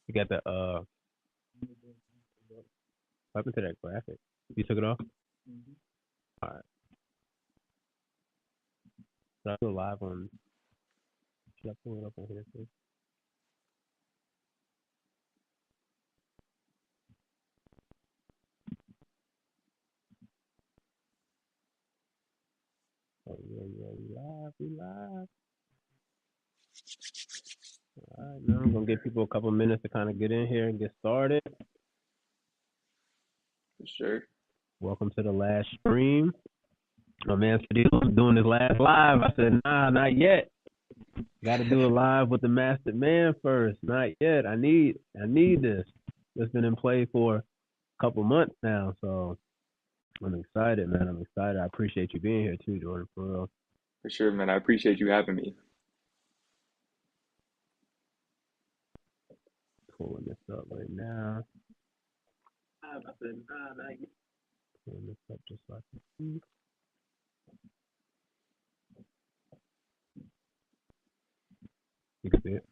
You got the what happened to that graphic? You took it off? All right. Should I go live on? Should I pull it up on here too? Oh yeah, we live. All right, now I'm gonna give people a couple minutes to kind of get in here and get started. For sure. Welcome to the last stream. My man Studios doing his last live. I said, nah, not yet. Got to do a live with the master man first. Not yet. I need this. It's been in play for a couple months now, so I'm excited, man. I'm excited. I appreciate you being here too, Jordan, for real. For sure, man. I appreciate you having me. Pulling this up right now. I said, nah, not yet. Pulling this up just so I can see. You can see it.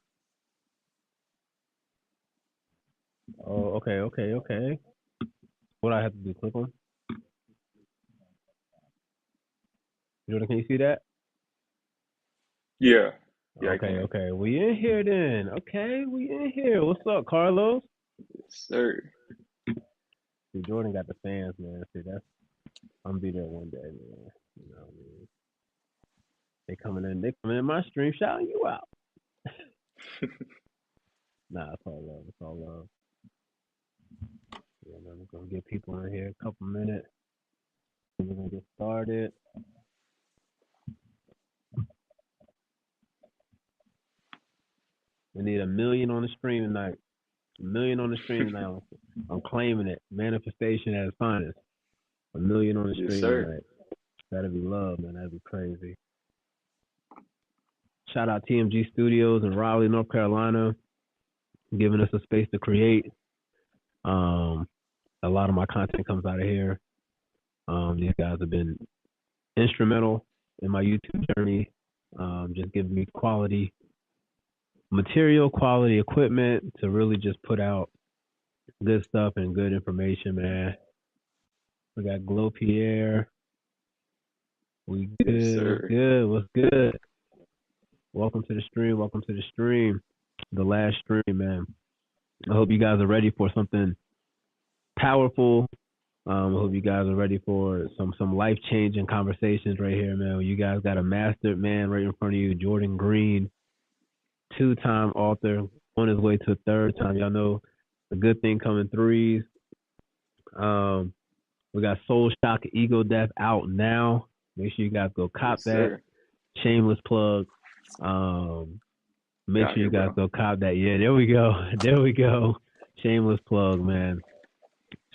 Oh, okay. What do I have to do? Click on? Jordan, can you see that? Yeah. Okay. We in here then. Okay, we in here. What's up, Carlos? Yes, sir. See, Jordan got the fans, man. See, I'm gonna be there one day, man. You know what I mean? They coming in my stream shouting you out. Nah, it's all love. Yeah, man, we're gonna get people in here a couple minutes. We're gonna get started. We need 1 million on the stream tonight. 1 million on the stream tonight. I'm claiming it. Manifestation at its finest. 1 million on the stream tonight. That'd be love, man. That'd be crazy. Shout out TMG Studios in Raleigh, North Carolina, giving us a space to create. A lot of my content comes out of here. These guys have been instrumental in my YouTube journey, just giving me quality material, quality equipment to really just put out good stuff and good information, man. We got Glow Pierre. We good. Yes, good. What's good? Welcome to the stream. The last stream, man. I hope you guys are ready for something powerful. I hope you guys are ready for some life-changing conversations right here, man. You guys got a mastered man right in front of you, Jordan Greene, 2-time author, on his way to a 3rd time. Y'all know a good thing coming 3s. We got Soul Shock Ego Death out now. Make sure you guys go cop that. Sir. Shameless plug. Make sure you guys go cop that. Yeah, there we go. Shameless plug, man.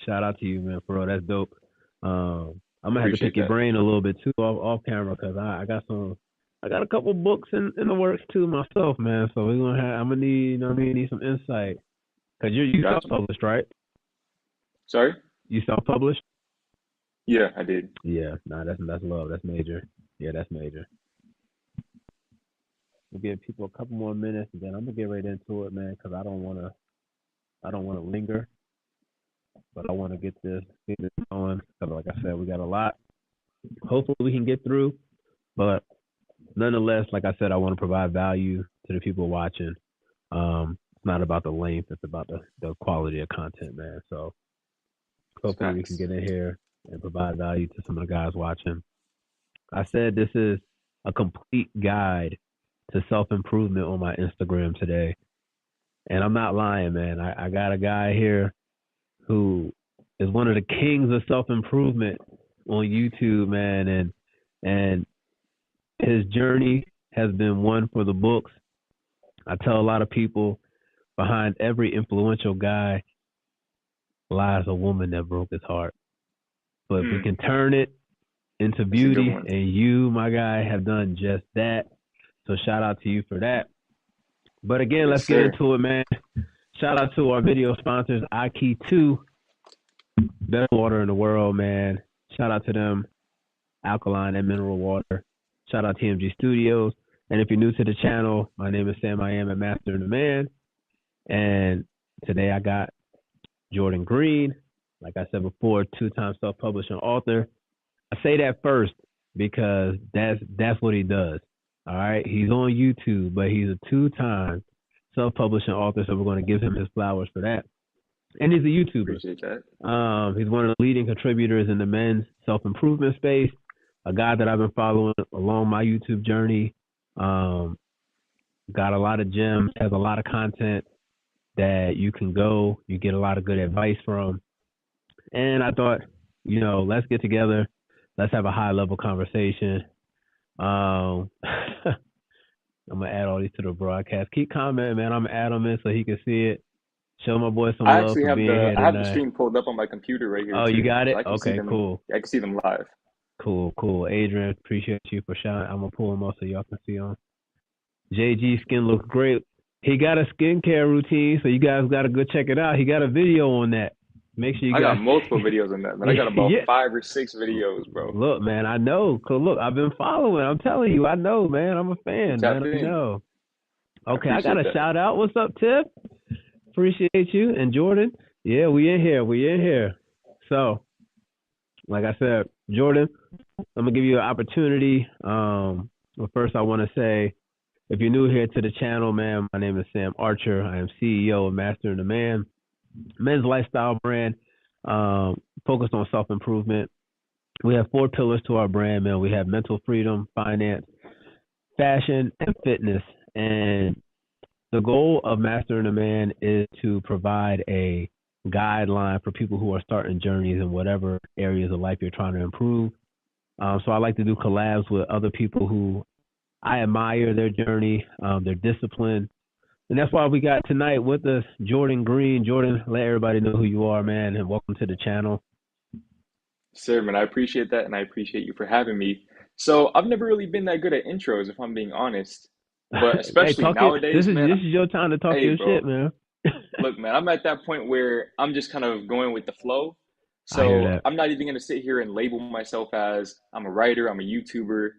Shout out to you, man. For real, that's dope. I'm gonna have to pick your brain a little bit too off camera because I got a couple books in the works too myself, man. So I'm gonna need some insight because you self-published, right? Sorry? You self-published? Yeah, I did. Yeah, nah, that's love. That's major. Yeah, that's major. We'll give people a couple more minutes, and then I'm gonna get right into it, man, because I don't wanna linger, but I want to get this going. Because like I said, we got a lot. Hopefully, we can get through, but nonetheless, like I said, I want to provide value to the people watching. It's not about the length; it's about the quality of content, man. So hopefully, we can get in here and provide value to some of the guys watching. I said this is a complete guide to self-improvement on my Instagram today. And I'm not lying, man. I got a guy here who is one of the kings of self-improvement on YouTube, man. And his journey has been one for the books. I tell a lot of people behind every influential guy lies a woman that broke his heart. But if we can turn it into beauty, and you, my guy, have done just that. So shout out to you for that. But again, let's get into it, man. Shout out to our video sponsors, 𝐼Key2, best water in the world, man. Shout out to them, alkaline and mineral water. Shout out to TMG Studios. And if you're new to the channel, my name is Sam. I am a master and a man. And Today I got Jordan Greene, like I said before, 2-time self-publishing author. I say that first because that's what he does. All right, he's on YouTube, but he's a 2-time self-publishing author, so we're going to give him his flowers for that. And he's a YouTuber. Appreciate that. He's one of the leading contributors in the men's self-improvement space, a guy that I've been following along my YouTube journey. Got a lot of gems, has a lot of content that you can you get a lot of good advice from. And I thought, let's get together. Let's have a high-level conversation. I'm going to add all these to the broadcast. Keep commenting, man. I'm going to add them in so he can see it. Show my boy some I love actually for have being here I have the tonight. stream pulled up on my computer right here Oh, too. you got it? So I can see Okay, them, cool. I can see them live. Cool. Adrian, appreciate you for shouting. I'm going to pull them up so y'all can see them. JG skin looks great. He got a skincare routine, so you guys got to go check it out. He got a video on that. Make sure you I guys... got multiple videos on that, man. I got about 5 or 6 videos, bro. Look, man, I know. Cause look, I've been following. I'm telling you, I know, man. I'm a fan, man. I know. Okay, I got a shout out. What's up, Tiff? Appreciate you. And Jordan, yeah, we in here. So, like I said, Jordan, I'm gonna give you an opportunity. But first, I want to say, if you're new here to the channel, man, my name is Sam Archer. I am CEO of Mastering the Man, men's lifestyle brand, focused on self-improvement. We have 4 pillars to our brand, man. We have mental freedom, finance, fashion, and fitness. And the goal of Mastering the Man is to provide a guideline for people who are starting journeys in whatever areas of life you're trying to improve. So I like to do collabs with other people who I admire their journey, their discipline. And that's why we got tonight with us Jordan Greene. Jordan, let everybody know who you are, man, and welcome to the channel. Sir, man, I appreciate that, and I appreciate you for having me. So I've never really been that good at intros, if I'm being honest. But especially nowadays, this man. This is your time to talk your shit, man. Look, man, I'm at that point where I'm just kind of going with the flow. So I'm not even going to sit here and label myself as I'm a writer, I'm a YouTuber.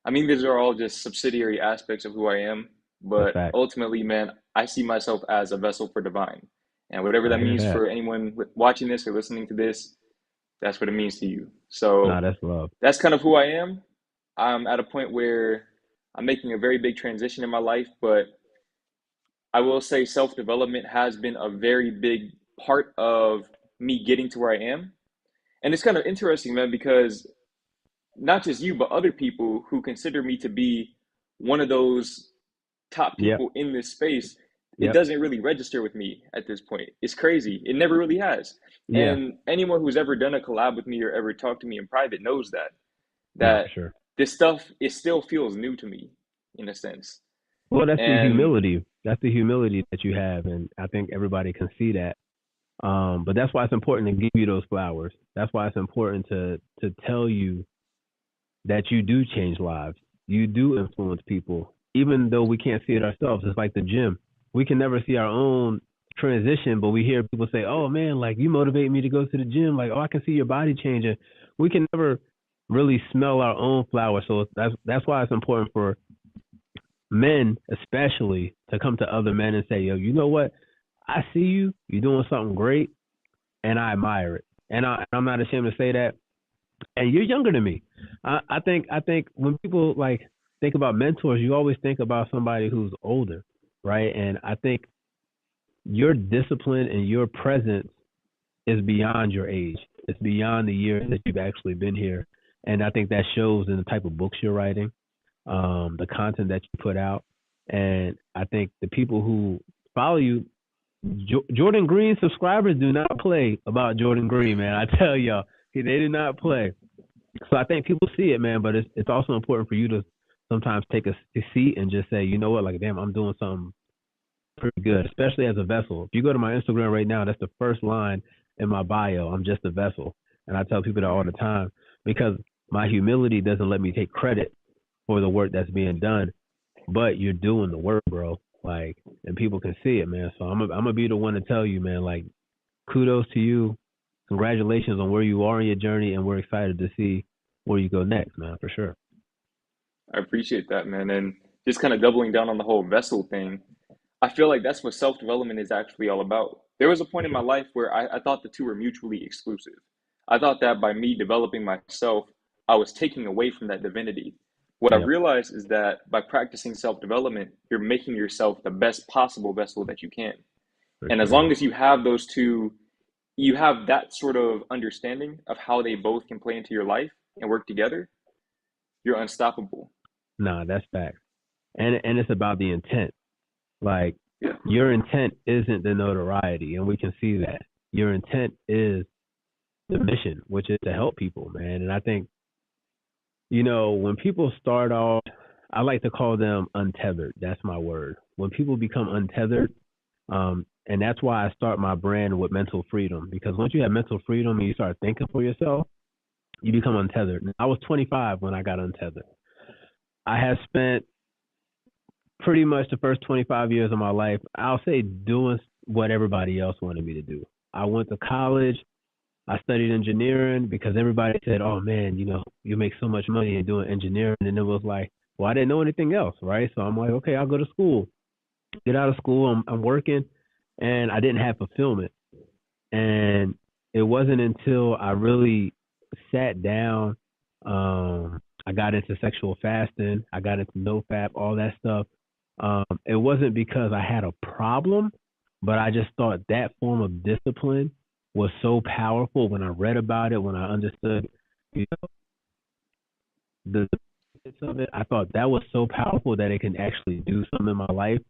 I mean, these are all just subsidiary aspects of who I am. But ultimately, man, I see myself as a vessel for divine. And whatever that means for anyone watching this or listening to this, that's what it means to you. So that's love. That's kind of who I am. I'm at a point where I'm making a very big transition in my life, but I will say self-development has been a very big part of me getting to where I am. And it's kind of interesting, man, because not just you, but other people who consider me to be one of those top people in this space, it doesn't really register with me at this point. It's crazy. It never really has. And anyone who's ever done a collab with me or ever talked to me in private knows that this stuff, it still feels new to me in a sense. Well, that's the humility. That's the humility that you have. And I think everybody can see that. But that's why it's important to give you those flowers. That's why it's important to tell you that you do change lives. You do influence people, even though we can't see it ourselves. It's like the gym. We can never see our own transition, but we hear people say, oh, man, like you motivate me to go to the gym. Like, oh, I can see your body changing. We can never really smell our own flowers. So that's why it's important for men, especially, to come to other men and say, yo, you know what? I see you. You're doing something great, and I admire it. And I'm not ashamed to say that. And you're younger than me. I think when people like think about mentors, you always think about somebody who's older, right? And I think your discipline and your presence is beyond your age. It's beyond the years that you've actually been here. And I think that shows in the type of books you're writing, the content that you put out. And I think the people who follow you, Jordan Greene subscribers do not play about Jordan Greene, man. I tell y'all, they do not play. So I think people see it, man, but it's also important for you to sometimes take a seat and just say, you know what, like, damn, I'm doing something pretty good, especially as a vessel. If you go to my Instagram right now, that's the first line in my bio. I'm just a vessel. And I tell people that all the time because my humility doesn't let me take credit for the work that's being done, but you're doing the work, bro. Like, and people can see it, man. So I'm gonna be the one to tell you, man, like, kudos to you. Congratulations on where you are in your journey, and we're excited to see where you go next, man, for sure. I appreciate that, man. And just kind of doubling down on the whole vessel thing, I feel like that's what self-development is actually all about. there was a point For in my sure. life where I thought the two were mutually exclusive. I thought that by me developing myself, I was taking away from that divinity. What I've Yep. realized is that by practicing self development, you're making yourself the best possible vessel that you can. For And as sure. long as you have those two, you have that sort of understanding of how they both can play into your life and work together, you're unstoppable. Nah, that's facts. And it's about the intent. Like Yeah. your intent isn't the notoriety, and we can see that. Your intent is the mission, which is to help people, man. And I think, when people start off, I like to call them untethered. That's my word. When people become untethered, and that's why I start my brand with mental freedom, because once you have mental freedom and you start thinking for yourself, you become untethered. I was 25 when I got untethered. I have spent pretty much the first 25 years of my life, I'll say, doing what everybody else wanted me to do. I went to college. I studied engineering because everybody said, "Oh man, you make so much money in doing engineering." And it was like, well, I didn't know anything else, right? So I'm like, okay, I'll go to school. Get out of school, I'm working, and I didn't have fulfillment. And it wasn't until I really sat down, I got into sexual fasting, I got into NoFap, all that stuff. It wasn't because I had a problem, but I just thought that form of discipline was so powerful when I read about it, when I understood, you know, the benefits of it. I thought that was so powerful that it can actually do something in my life.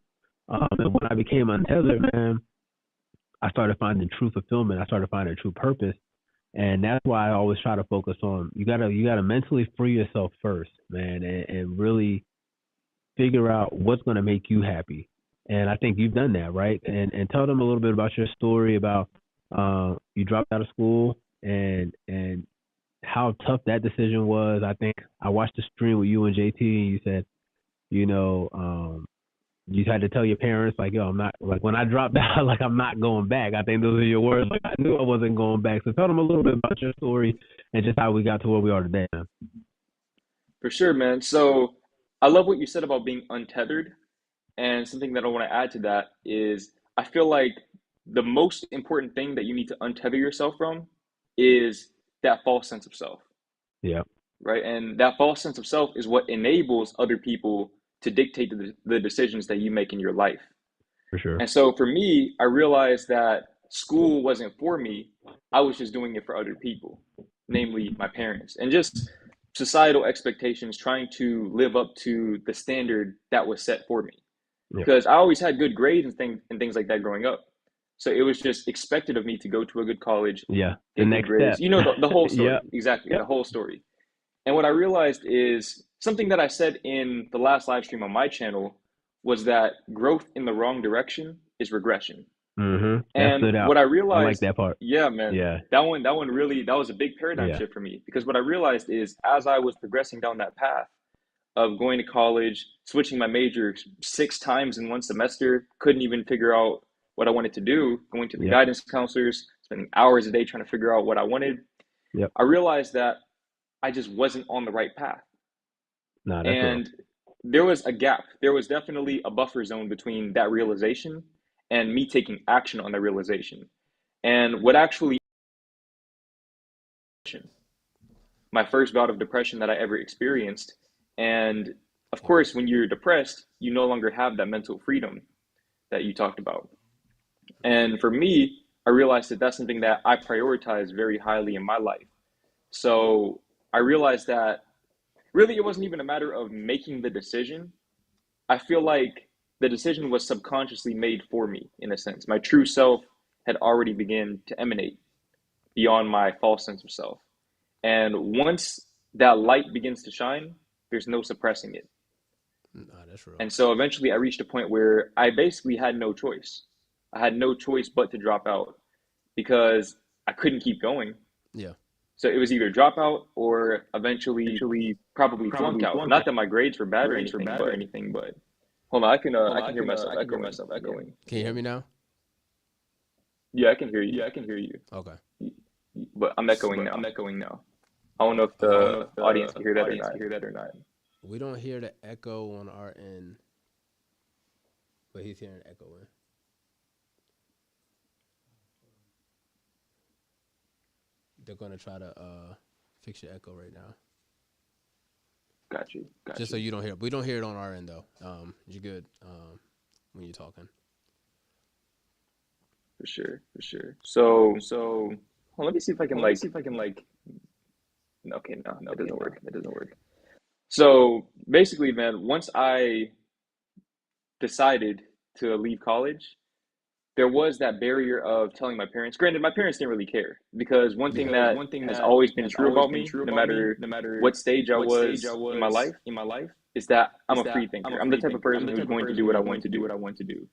And when I became untethered, man, I started finding true fulfillment. I started finding true purpose. And that's why I always try to focus on you gotta mentally free yourself first, man, and really figure out what's gonna make you happy. And I think you've done that, right? And tell them a little bit about your story about you dropped out of school and how tough that decision was. I think I watched the stream with you and JT, and you said, you know, you had to tell your parents, like, yo, I'm not, like, when I dropped out, like, I'm not going back. I think those are your words. Like, I knew I wasn't going back. So tell them a little bit about your story and just how we got to where we are today, man. For sure, man. So I love what you said about being untethered. And something that I want to add to that is I feel like the most important thing that you need to untether yourself from is that false sense of self, Yeah, right? And that false sense of self is what enables other people to dictate the decisions that you make in your life. for sure. And so for me, I realized that school wasn't for me. I was just doing it for other people, namely my parents, and just societal expectations, trying to live up to the standard that was set for me. Yep. Because I always had good grades and things like that growing up. So it was just expected of me to go to a good college, Yeah, the get good next grades. step. You know the whole story. Yep, Exactly, the yep. whole story. And what I realized is something that I said in the last live stream on my channel was that growth in the wrong direction is regression. That And stood what out. I I like realized, that part. yeah, man, Yeah, that one really, that was a big paradigm yeah, shift for me, because what I realized is as I was progressing down that path of going to college, switching my major 6 times in one semester, couldn't even figure out what I wanted to do, going to the yep, guidance counselors, spending hours a day trying to figure out what I wanted. yep. I realized that I just wasn't on the right path. Nah, that's real. And there was a gap. There was definitely a buffer zone between that realization and me taking action on that realization. And what actually, my first bout of depression that I ever experienced. And of course, when you're depressed, you no longer have that mental freedom that you talked about. And for me, I realized that that's something that I prioritize very highly in my life. So I realized that really it wasn't even a matter of making the decision. I feel like the decision was subconsciously made for me in a sense. My true self had already begun to emanate beyond my false sense of self. And once that light begins to shine, there's no suppressing it. Nah, that's real. And so eventually I reached a point where I basically had no choice. I had no choice but to drop out because I couldn't keep going. Yeah. So it was either drop out or eventually probably flunk out. Not that my grades were bad or anything, but hold on, I can hear myself echoing. Can you hear me now? Yeah, I can hear you. Okay. But I'm echoing now. I don't know if the audience can hear that or not. We don't hear the echo on our end, but he's hearing the echo in. they're gonna try to fix your echo right now. Got you. Just so you don't hear it. We don't hear it on our end though. You're good when you're talking. For sure. So well, let me see if I can okay, no, it doesn't work. So basically, man, once I decided to leave college, there was that barrier of telling my parents. Granted, my parents didn't really care because one thing that has always been true about me, no matter what stage I was in my life, is that I'm a free thinker. I'm the type of person who's going to do what I want to do.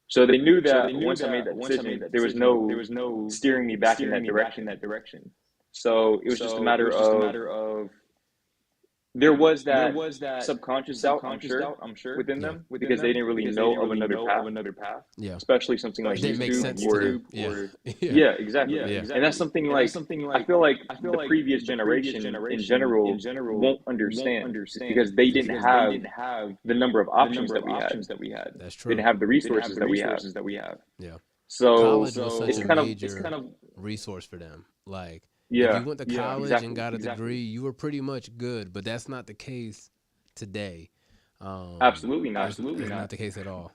So they knew that once I made that decision, there was no steering me back in that direction. So it was just a matter of there was that subconscious doubt, I'm sure, within them because they didn't really know of another path. Yeah. Especially something like Didn't make sense to YouTube them. or Yeah. exactly. Yeah. And that's something like I feel like the previous generation in general won't understand because they didn't have the number of options that we had. That's They true. didn't have the resources that we have. Yeah. So College was such it's a kind of major resource for them. Like, yeah. if you went to college exactly, and got a degree, you were pretty much good. But that's not the case today. Absolutely not. It's not the case at all.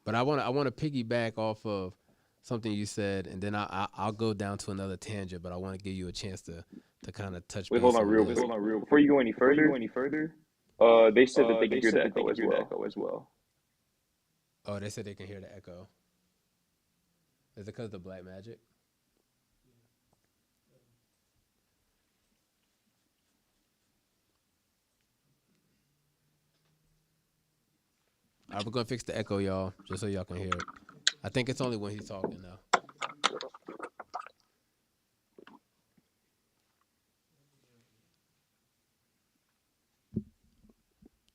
But I want to piggyback off of something you said, and then I'll go down to another tangent. But I want to give you a chance to kind of touch. Wait, base hold on, real. Before you go any further, they said that they could hear the echo as well. Oh, they said they can hear the echo. Is it because of the black magic? All right, we're going to fix the echo, y'all, just so y'all can hear it. I think it's only when he's talking now.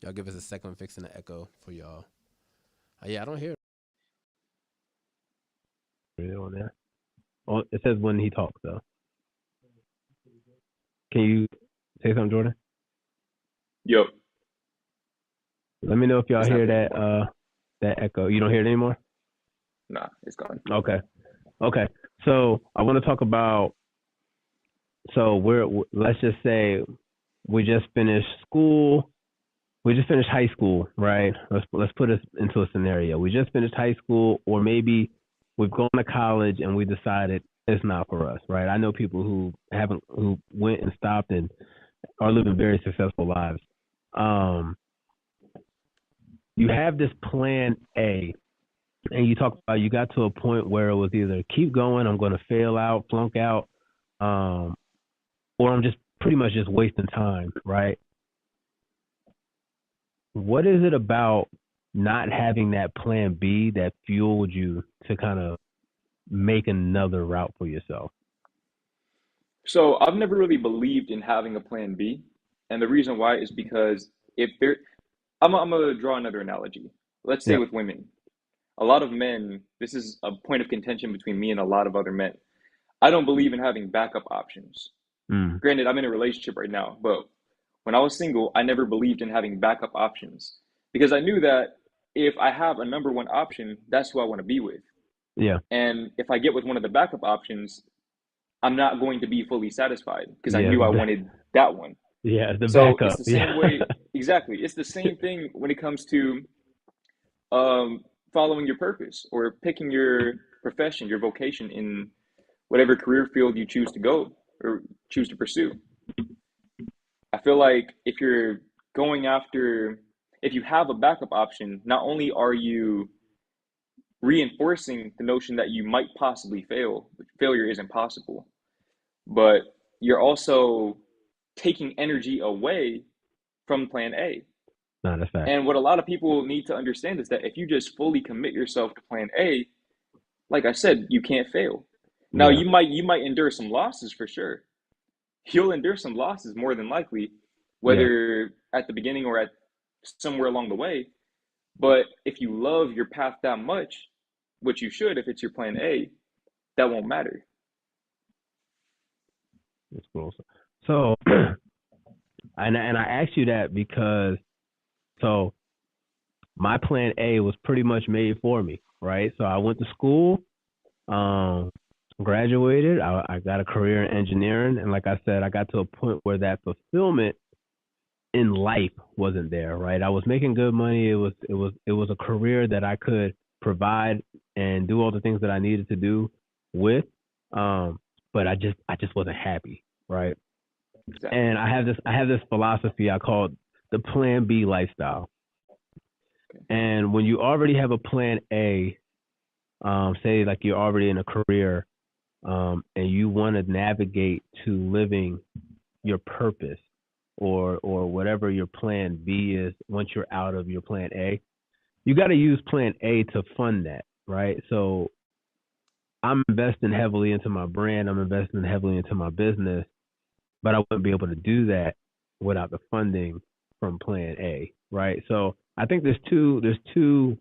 Y'all give us a second. I'm fixing the echo for y'all. Yeah, I don't hear it. On there. Oh, it says when he talks, though. Can you say something, Jordan? Yo. Let me know if y'all hear that echo. You don't hear it anymore? Nah, it's gone. Okay. So I want to talk about. So let's just say we just finished school. We just finished high school, right? Let's put us into a scenario. We just finished high school, or maybe we've gone to college and we decided it's not for us, right? I know people who went and stopped and are living very successful lives. You have this plan A, and you talk about you got to a point where it was either keep going, I'm going to fail out, flunk out, or I'm just pretty much just wasting time, right? What is it about not having that plan B that fueled you to kind of make another route for yourself? So I've never really believed in having a plan B, and the reason why is because I'm gonna draw another analogy. Let's say with women, a lot of men. This is a point of contention between me and a lot of other men. I don't believe in having backup options. Granted, I'm in a relationship right now, but when I was single, I never believed in having backup options because I knew that if I have a number one option, that's who I want to be with. Yeah. And if I get with one of the backup options, I'm not going to be fully satisfied because I knew I wanted that one. Yeah, the so backup. It's the same way. Exactly. It's the same thing when it comes to following your purpose or picking your profession, your vocation in whatever career field you choose to go or choose to pursue. I feel like if you have a backup option, not only are you reinforcing the notion that you might possibly fail, but failure isn't possible, but you're also taking energy away from plan A. No, that's fact. And what a lot of people need to understand is that if you just fully commit yourself to plan A, like I said, you can't fail. Now you might endure some losses for sure. You'll endure some losses more than likely, whether at the beginning or at somewhere along the way. But if you love your path that much, which you should if it's your plan A, that won't matter. That's cool. So, and I asked you that because, so my plan A was pretty much made for me, right? So I went to school, graduated. I got a career in engineering, and like I said, I got to a point where that fulfillment in life wasn't there. Right, I was making good money. It was a career that I could provide and do all the things that I needed to do with. Um, but I just wasn't happy. Right, Exactly. and I have this philosophy I call the Plan B lifestyle. Okay. And when you already have a Plan A, say like you're already in a career, and you want to navigate to living your purpose or whatever your plan B is once you're out of your plan A, you got to use plan A to fund that, right? So I'm investing heavily into my brand, I'm investing heavily into my business, but I wouldn't be able to do that without the funding from plan A, right? So I think there's two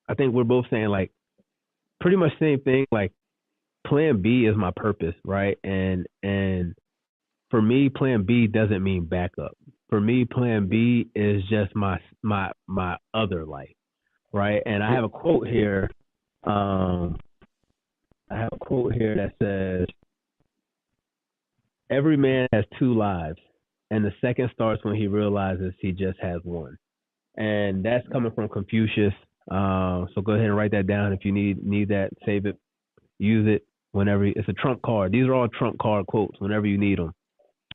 I think we're both saying like pretty much the same thing, like plan B is my purpose, right? And for me, plan B doesn't mean backup. For me, plan B is just my other life, right? And I Yeah. have a quote here. Um, I have a quote here that says, "Every man has two lives, and the second starts when he realizes he just has one." And that's coming from Confucius. So go ahead and write that down if you need that. Save it, use it whenever. It's a trump card. These are all trump card quotes. Whenever you need them,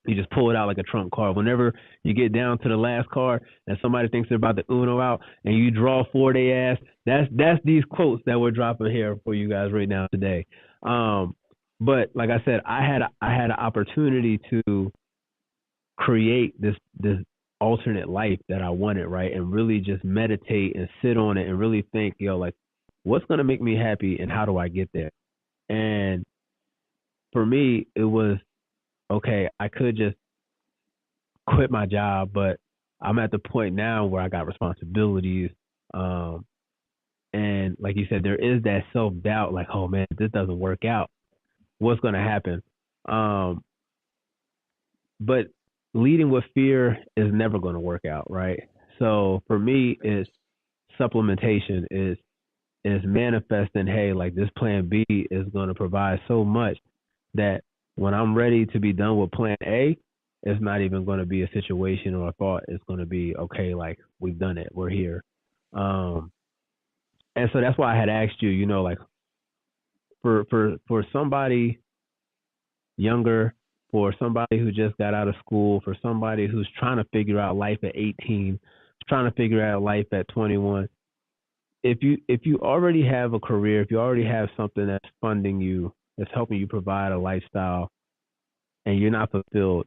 you just pull it out like a trump card. Whenever you get down to the last card and somebody thinks they're about to Uno out and you draw for their ass, that's these quotes that we're dropping here for you guys right now today. But like I said, I had an opportunity to create this alternate life that I wanted, right? And really just meditate and sit on it and really think, like, what's gonna make me happy and how do I get there? And for me, it was okay. I could just quit my job, but I'm at the point now where I got responsibilities. Um, and like you said, there is that self doubt, like, oh man, if this doesn't work out, what's going to happen? Um, but leading with fear is never going to work out, right? So for me, it's supplementation, is manifesting. Hey, like this plan B is going to provide so much that when I'm ready to be done with plan A, it's not even going to be a situation or a thought. It's going to be okay. Like we've done it. We're here. Um, and so that's why I had asked you. Like for somebody younger, for somebody who just got out of school, for somebody who's trying to figure out life at 18, trying to figure out life at 21. If you already have a career, if you already have something that's funding you, that's helping you provide a lifestyle, and you're not fulfilled,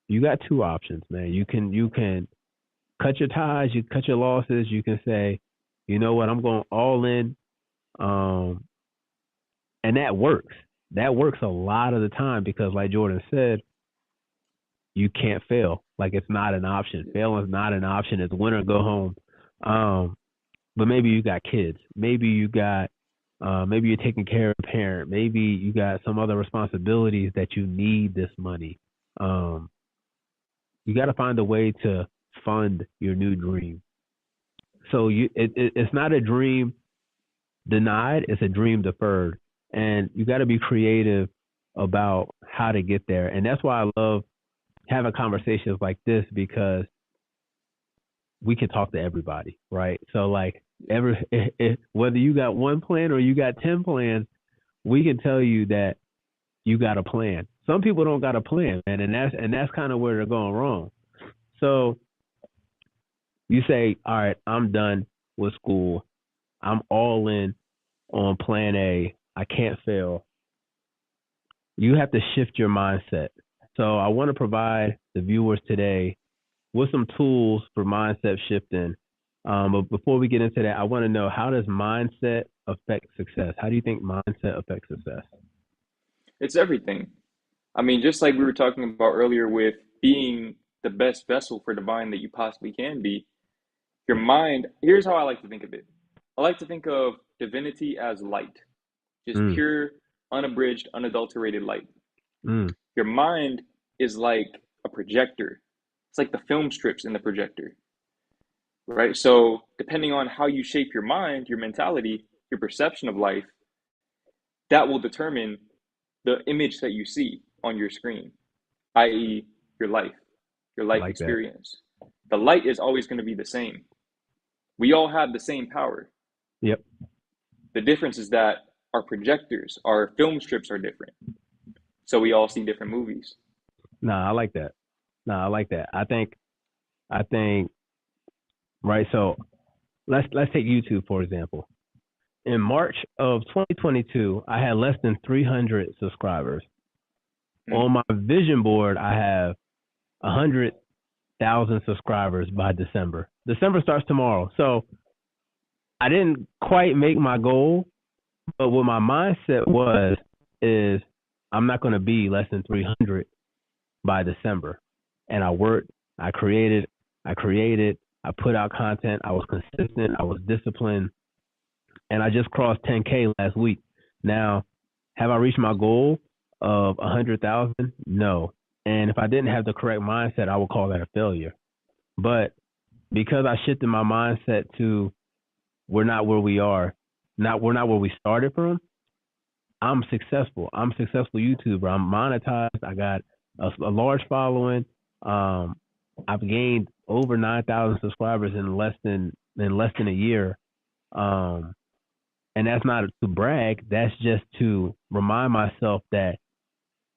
you got two options, man. You can cut your ties, you cut your losses. You can say, you know what, I'm going all in, um, and that works. That works a lot of the time because, like Jordan said, you can't fail. Like it's not an option. Failing is not an option. It's win or go home. But maybe you got kids. Maybe you're taking care of a parent. Maybe you got some other responsibilities that you need this money. Um, you got to find a way to fund your new dream. So it's not a dream denied, it's a dream deferred. And you got to be creative about how to get there. And that's why I love having conversations like this because we can talk to everybody, right? So like whether you got one plan or you got 10 plans, we can tell you that you got a plan. Some people don't got a plan, man, and that's kind of where they're going wrong. So you say, all right, I'm done with school. I'm all in on plan A. I can't fail. You have to shift your mindset. So I want to provide the viewers today with some tools for mindset shifting. But before we get into that, I want to know, how does mindset affect success? How do you think mindset affects success? It's everything. I mean, just like we were talking about earlier with being the best vessel for divine that you possibly can be, your mind, here's how I like to think of it. I like to think of divinity as light, just Mm, pure, unabridged, unadulterated light. mm, Your mind is like a projector. It's like the film strips in the projector, right? So, depending on how you shape your mind, your mentality, your perception of life, that will determine the image that you see on your screen, i.e., your I life like that. experience. The light is always going to be the same. We all have the same power. Yep. The difference is that our projectors, our film strips are different. So we all see different movies. Nah, I like that. Nah, I like that. I think right. So let's take YouTube for example. In March of 2022, I had less than 300 subscribers. On my vision board, I have 100,000 subscribers by December. December starts tomorrow. So I didn't quite make my goal, but what my mindset was is I'm not going to be less than 300 by December. And I worked, I created, I put out content, I was consistent, I was disciplined, and I just crossed 10K last week. Now, have I reached my goal of 100,000? No. And if I didn't have the correct mindset, I would call that a failure. But because I shifted my mindset to we're not where we are, we're not where we started from, I'm successful. I'm a successful YouTuber. I'm monetized. I got a large following. I've gained over 9,000 subscribers in less than a year. And that's not to brag. That's just to remind myself that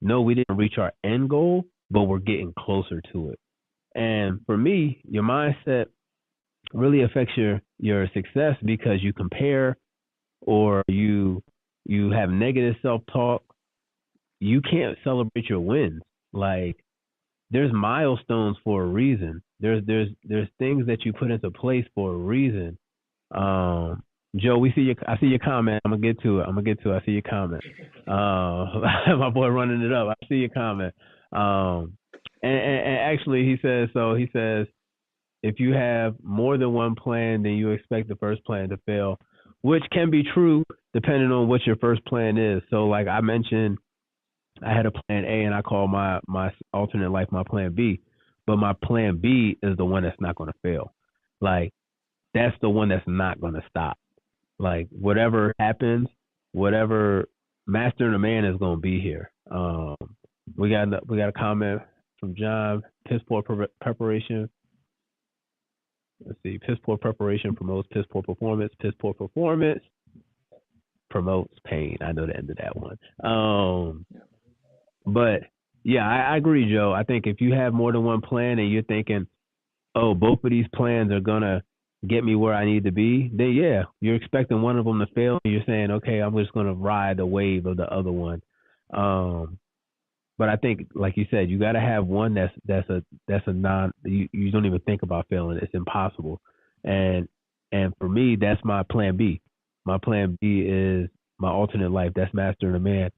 no, we didn't reach our end goal, but we're getting closer to it. And for me, your mindset really affects your success because you compare or you have negative self-talk. You can't celebrate your wins. Like there's milestones for a reason. There's things that you put into place for a reason. Joe, I see your comment. I'm gonna get to it. I see your comment. My boy running it up. I see your comment. And actually he says if you have more than one plan, then you expect the first plan to fail, which can be true depending on what your first plan is. So like I mentioned, I had a plan A and I call my alternate life my plan B, but my plan B is the one that's not going to fail. Like that's the one that's not going to stop. Like whatever happens, whatever master and the man is going to be here. We got a comment from John. Piss poor preparation. Let's see. Piss poor preparation promotes piss poor performance. Piss poor performance promotes pain. I know the end of that one. But yeah, I agree, Joe. I think if you have more than one plan and you're thinking, oh, both of these plans are gonna get me where I need to be, then yeah, you're expecting one of them to fail. And you're saying, okay, I'm just gonna ride the wave of the other one. But I think, like you said, you got to have one that's a non. You don't even think about failing. It's impossible. And for me, that's my plan B. My plan B is my alternate life. That's mastering a man.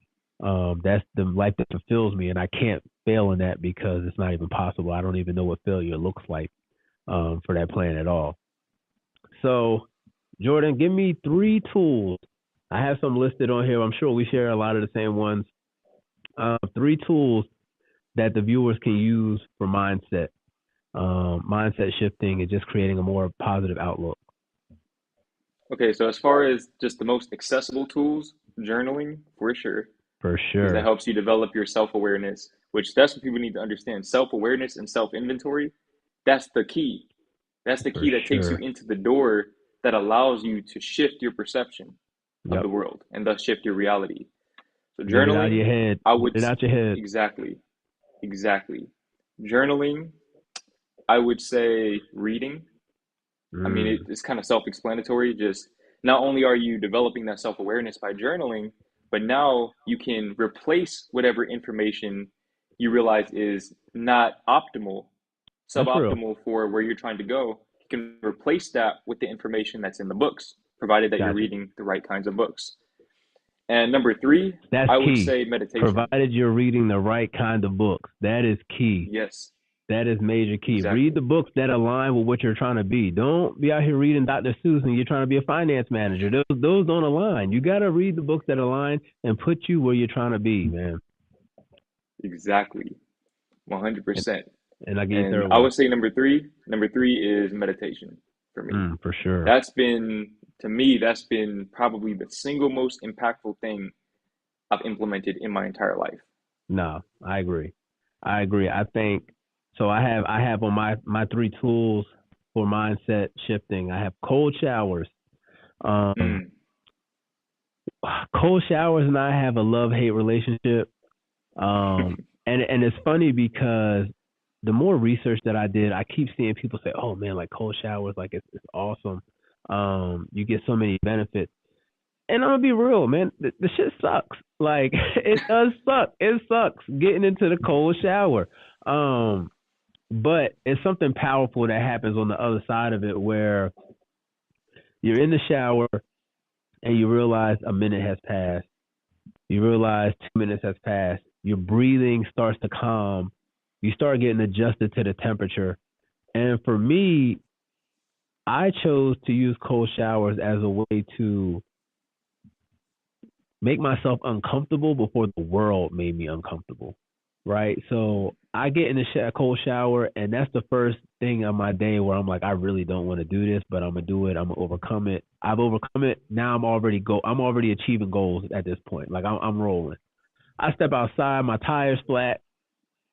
That's the life that fulfills me, and I can't fail in that because it's not even possible. I don't even know what failure looks like for that plan at all. So, Jordan, give me 3 tools. I have some listed on here. I'm sure we share a lot of the same ones. 3 tools that the viewers can use for mindset shifting and just creating a more positive outlook. Okay, so as far as just the most accessible tools, journaling for sure. For Because sure. that helps you develop your self-awareness, which that's what people need to understand. Self-awareness and self-inventory, that's the key. That's the key that takes you into the door that allows you to shift your perception of the world and thus shift your reality. So journaling, get it out of your head. Get it out your head. Exactly. Journaling, I would say reading. I mean, it's kind of self-explanatory. Just not only are you developing that self-awareness by journaling, but now you can replace whatever information you realize is not optimal, suboptimal for where you're trying to go. You can replace that with the information that's in the books, provided that you're reading the right kinds of books. And number 3, I would say meditation. Provided you're reading the right kind of books. That is key. Yes. That is major key. Exactly. Read the books that align with what you're trying to be. Don't be out here reading Dr. Seuss and you're trying to be a finance manager. Those don't align. You got to read the books that align and put you where you're trying to be, man. Exactly. 100%. And I give you I would say number 3 is meditation for me. For sure. That's been probably the single most impactful thing I've implemented in my entire life. No, I agree. I think so. I have on my three tools for mindset shifting. I have cold showers. Um, Mm. Cold showers and I have a love-hate relationship. And it's funny because the more research that I did, I keep seeing people say, "Oh man, like cold showers, like it's awesome. You get so many benefits." And I'm gonna be real, man. The shit sucks. Like it does suck. It sucks getting into the cold shower. But it's something powerful that happens on the other side of it, where you're in the shower and you realize a minute has passed. You realize 2 minutes has passed. Your breathing starts to calm. You start getting adjusted to the temperature. And for me, I chose to use cold showers as a way to make myself uncomfortable before the world made me uncomfortable. Right? So I get in the cold shower, and that's the first thing on my day where I'm like, I really don't want to do this, but I'm gonna do it. I'm gonna overcome it. I've overcome it. Now I'm already achieving goals at this point. Like I'm rolling. I step outside, my tire's flat.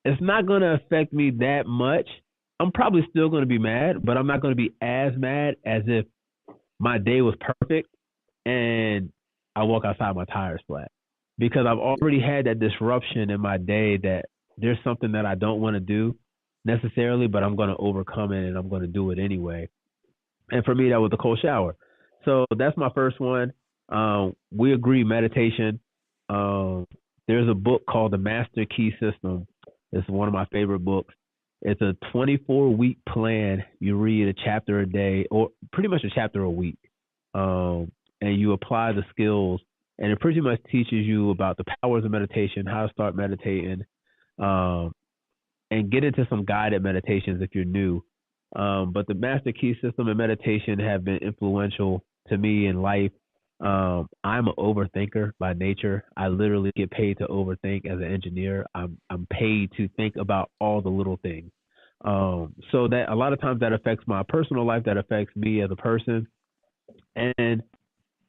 It's not going to affect me that much. I'm probably still going to be mad, but I'm not going to be as mad as if my day was perfect and I walk outside, my tire's flat. Because I've already had that disruption in my day that there's something that I don't want to do necessarily, but I'm going to overcome it and I'm going to do it anyway. And for me, that was the cold shower. So that's my first one. We agree, meditation. There's a book called The Master Key System. It's one of my favorite books. It's a 24-week plan. You read a chapter a day, or pretty much a chapter a week, and you apply the skills. And it pretty much teaches you about the powers of meditation, how to start meditating, and get into some guided meditations if you're new. But the Master Key System and meditation have been influential to me in life. I'm an overthinker by nature. I literally get paid to overthink as an engineer. I'm paid to think about all the little things. So that a lot of times that affects my personal life, that affects me as a person. And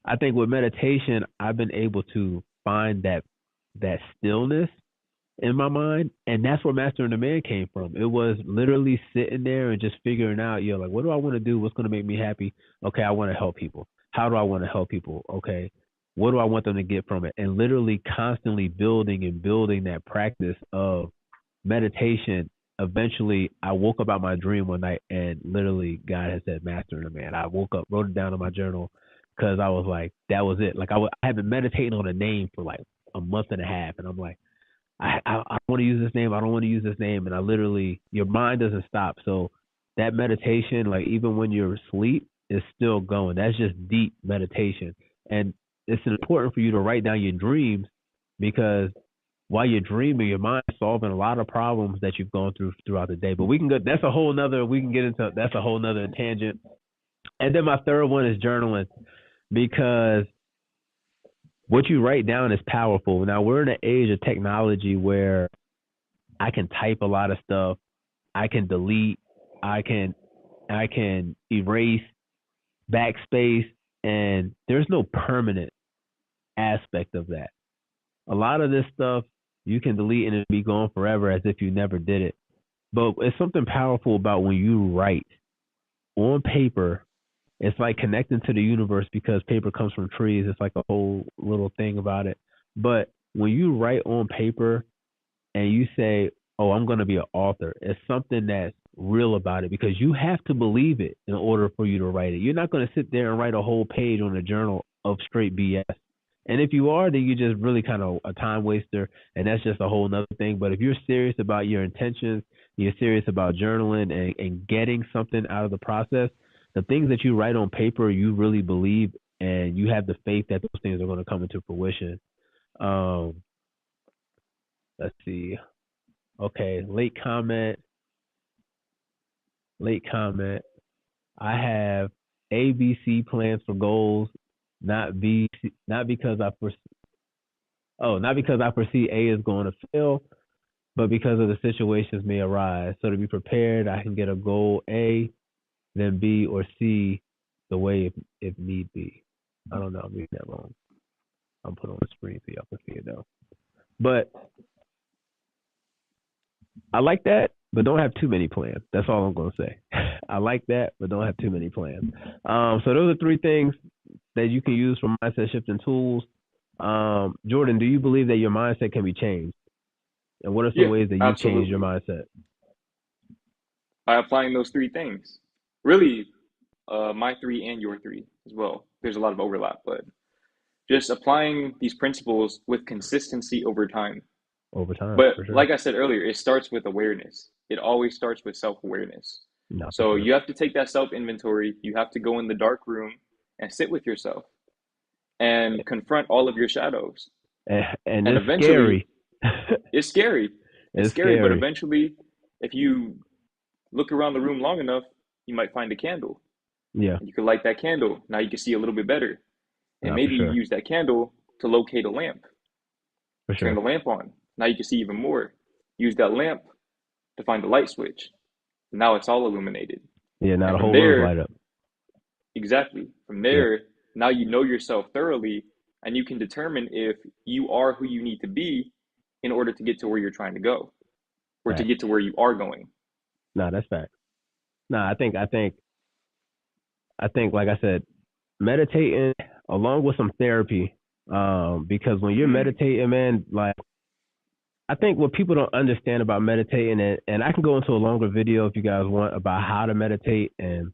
I think with meditation, I've been able to find that stillness in my mind, and that's where Mastering the Man came from. It was literally sitting there and just figuring out, like, what do I want to do? What's going to make me happy? Okay, I want to help people. How do I want to help people? Okay, what do I want them to get from it? And literally constantly building and building that practice of meditation. Eventually, I woke up out my dream one night, and literally God had said, Mastering the Man. I woke up, wrote it down in my journal, because I was like, that was it. Like I had been meditating on a name for like a month and a half, and I'm like, I want to use this name. I don't want to use this name. And I literally, your mind doesn't stop. So that meditation, like even when you're asleep, is still going. That's just deep meditation. And it's important for you to write down your dreams, because while you're dreaming, your mind's solving a lot of problems that you've gone through throughout the day. But we can go, that's a whole nother tangent. And then my third one is journaling, because what you write down is powerful. Now we're in an age of technology where I can type a lot of stuff. I can delete. I can erase, backspace, and there's no permanent aspect of that. A lot of this stuff you can delete and it'll be gone forever as if you never did it. But it's something powerful about when you write on paper. It's like connecting to the universe, because paper comes from trees. It's like a whole little thing about it. But when you write on paper and you say, oh, I'm going to be an author, it's something that's real about it, because you have to believe it in order for you to write it. You're not going to sit there and write a whole page on a journal of straight BS. And if you are, then you're just really kind of a time waster, and that's just a whole nother thing. But if you're serious about your intentions, you're serious about journaling and getting something out of the process, the things that you write on paper, you really believe, and you have the faith that those things are going to come into fruition. Let's see. Okay, late comment. I have ABC plans for goals, not because I foresee A is going to fail, but because of the situations may arise. So to be prepared, I can get a goal A, then B or C the way if need be. I don't know, I'm reading that wrong. I'm putting on the screen so y'all can see it though. But I like that, but don't have too many plans. That's all I'm gonna say. I like that, but don't have too many plans. So those are 3 things that you can use for mindset shifting tools. Jordan, do you believe that your mindset can be changed? And what are some ways that you change your mindset? By applying those 3 things. Really, my 3 and your 3 as well. There's a lot of overlap, but just applying these principles with consistency over time. But for sure. like I said earlier, it starts with awareness. It always starts with self-awareness. So you have to take that self-inventory. You have to go in the dark room and sit with yourself and confront all of your shadows. And it's eventually, scary. It's scary. It's scary, but eventually, if you look around the room long enough, you might find a candle. Yeah. You can light that candle. Now you can see a little bit better. And maybe you use that candle to locate a lamp. Turn the lamp on. Now you can see even more. Use that lamp to find the light switch. Now it's all illuminated. Yeah, now the whole room light up. Exactly. From there, now you know yourself thoroughly, and you can determine if you are who you need to be in order to get to where you're trying to go, or to get to where you are going. No, that's fact. No, I think, like I said, meditating along with some therapy, because when you're meditating, man, like, I think what people don't understand about meditating, and I can go into a longer video if you guys want about how to meditate. And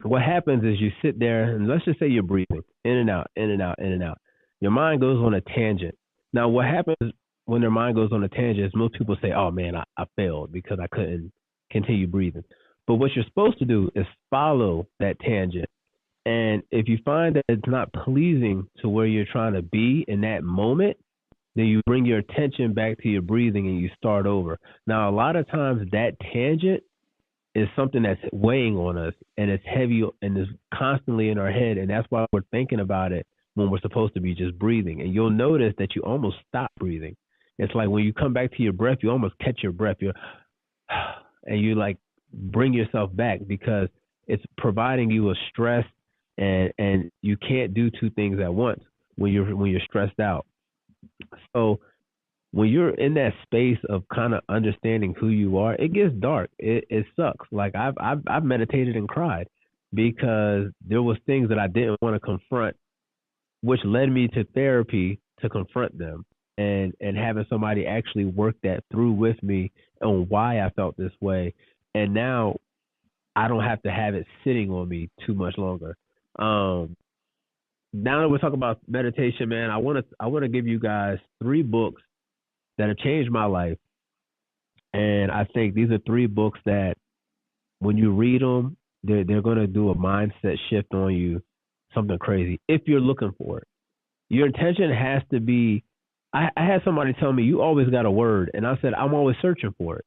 what happens is you sit there and let's just say you're breathing in and out, in and out, in and out. Your mind goes on a tangent. Now, what happens when their mind goes on a tangent is most people say, oh man, I failed because I couldn't continue breathing. But what you're supposed to do is follow that tangent. And if you find that it's not pleasing to where you're trying to be in that moment, then you bring your attention back to your breathing and you start over. Now, a lot of times that tangent is something that's weighing on us and it's heavy and is constantly in our head. And that's why we're thinking about it when we're supposed to be just breathing. And you'll notice that you almost stop breathing. It's like when you come back to your breath, you almost catch your breath. And you like bring yourself back because it's providing you a stress and you can't do 2 things at once when you're stressed out. So when you're in that space of kind of understanding who you are, it gets dark. It sucks. Like I've meditated and cried because there was things that I didn't want to confront, which led me to therapy to confront them and having somebody actually work that through with me on why I felt this way. And now I don't have to have it sitting on me too much longer. Now that we're talking about meditation, man, I want to give you guys 3 books that have changed my life. And I think these are 3 books that when you read them, they're going to do a mindset shift on you, something crazy, if you're looking for it. Your intention has to be, I had somebody tell me, you always got a word. And I said, I'm always searching for it.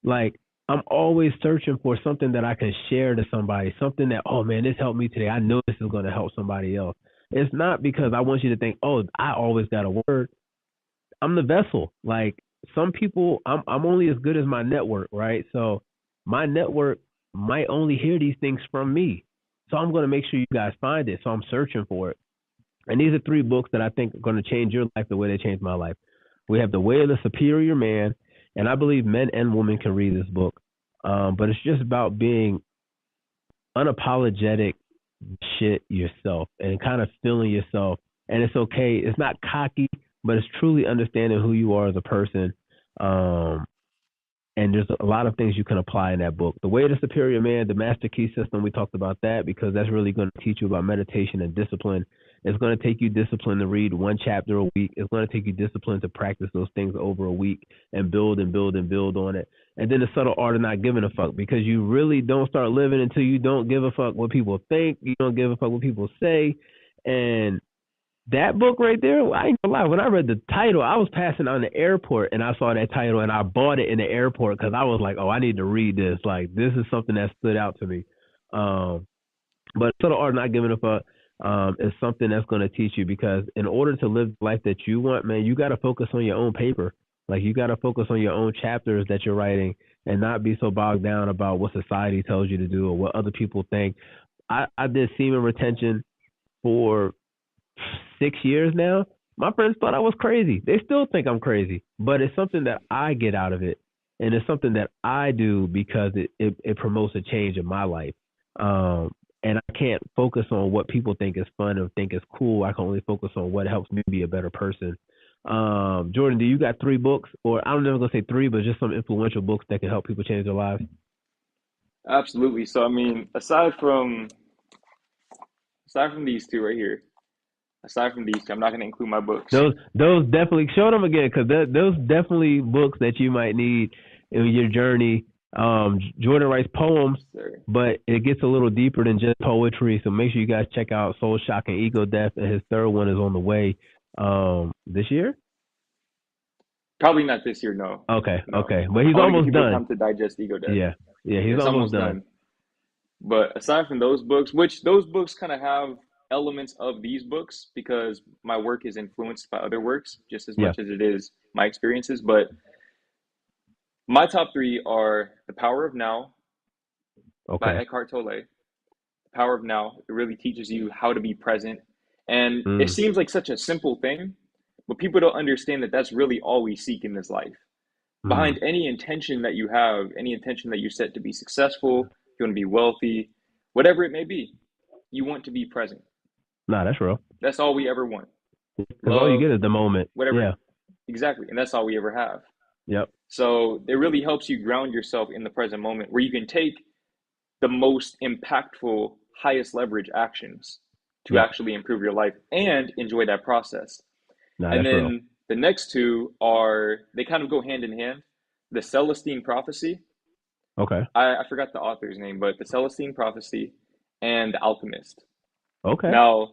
Like, I'm always searching for something that I can share to somebody, something that, oh man, this helped me today. I know this is going to help somebody else. It's not because I want you to think, oh, I always got a word. I'm the vessel. Like some people, I'm only as good as my network, right? So my network might only hear these things from me. So I'm going to make sure you guys find it. So I'm searching for it. And these are 3 books that I think are going to change your life the way they changed my life. We have The Way of the Superior Man. And I believe men and women can read this book. But it's just about being unapologetic shit yourself and kind of feeling yourself. And it's okay. It's not cocky, but it's truly understanding who you are as a person. And there's a lot of things you can apply in that book. The Way of the Superior Man, the Master Key System, we talked about that because that's really going to teach you about meditation and discipline. It's going to take you discipline to read 1 chapter a week. It's going to take you discipline to practice those things over a week and build and build and build on it. And then the subtle art of not giving a fuck, because you really don't start living until you don't give a fuck what people think. You don't give a fuck what people say. And that book right there, I ain't gonna lie, when I read the title, I was passing on the airport and I saw that title and I bought it in the airport because I was like, oh, I need to read this. Like, this is something that stood out to me. But subtle art of not giving a fuck is something that's going to teach you, because in order to live the life that you want, man, you got to focus on your own paper. Like, you got to focus on your own chapters that you're writing and not be so bogged down about what society tells you to do or what other people think. I did semen retention for 6 years now. My friends thought I was crazy. They still think I'm crazy, but it's something that I get out of it, and it's something that I do because it promotes a change in my life. And I can't focus on what people think is fun or think is cool. I can only focus on what helps me be a better person. Jordan, do you got 3 books, or I'm never gonna say 3, but just some influential books that can help people change their lives? Absolutely. So I mean, aside from these two right here, aside from these two, I'm not going to include my books. Those definitely show them again, because those definitely books that you might need in your journey. Jordan writes poems, Sorry. but it gets a little deeper than just poetry. So make sure you guys check out Soul Shock and Ego Death, and his third one is on the way this year. Probably not this year, no. Okay, No. okay, but he's I want to give almost people done. time to digest Ego Death. Yeah, he's It's almost done. But aside from those books, which those books kind of have elements of these books because my work is influenced by other works just as Yeah, much as it is my experiences. But my top 3 are The Power of Now by okay. Eckhart Tolle. The Power of Now, it really teaches you how to be present. And it Mm, seems like such a simple thing, but people don't understand that that's really all we seek in this life. mm. Behind any intention that you have, any intention that you set to be successful, you want to be wealthy, whatever it may be, you want to be present. Nah, that's real. That's all we ever want. Because all you Love, get is the moment. whatever. Yeah. Exactly. And that's all we ever have. Yep. So it really helps you ground yourself in the present moment where you can take the most impactful, highest leverage actions to Yep. actually improve your life and enjoy that process. Nah, And that's real. then the next 2 are, they kind of go hand in hand. The Celestine Prophecy. Okay. I forgot the author's name, but The Celestine Prophecy and The Alchemist. Okay. Now,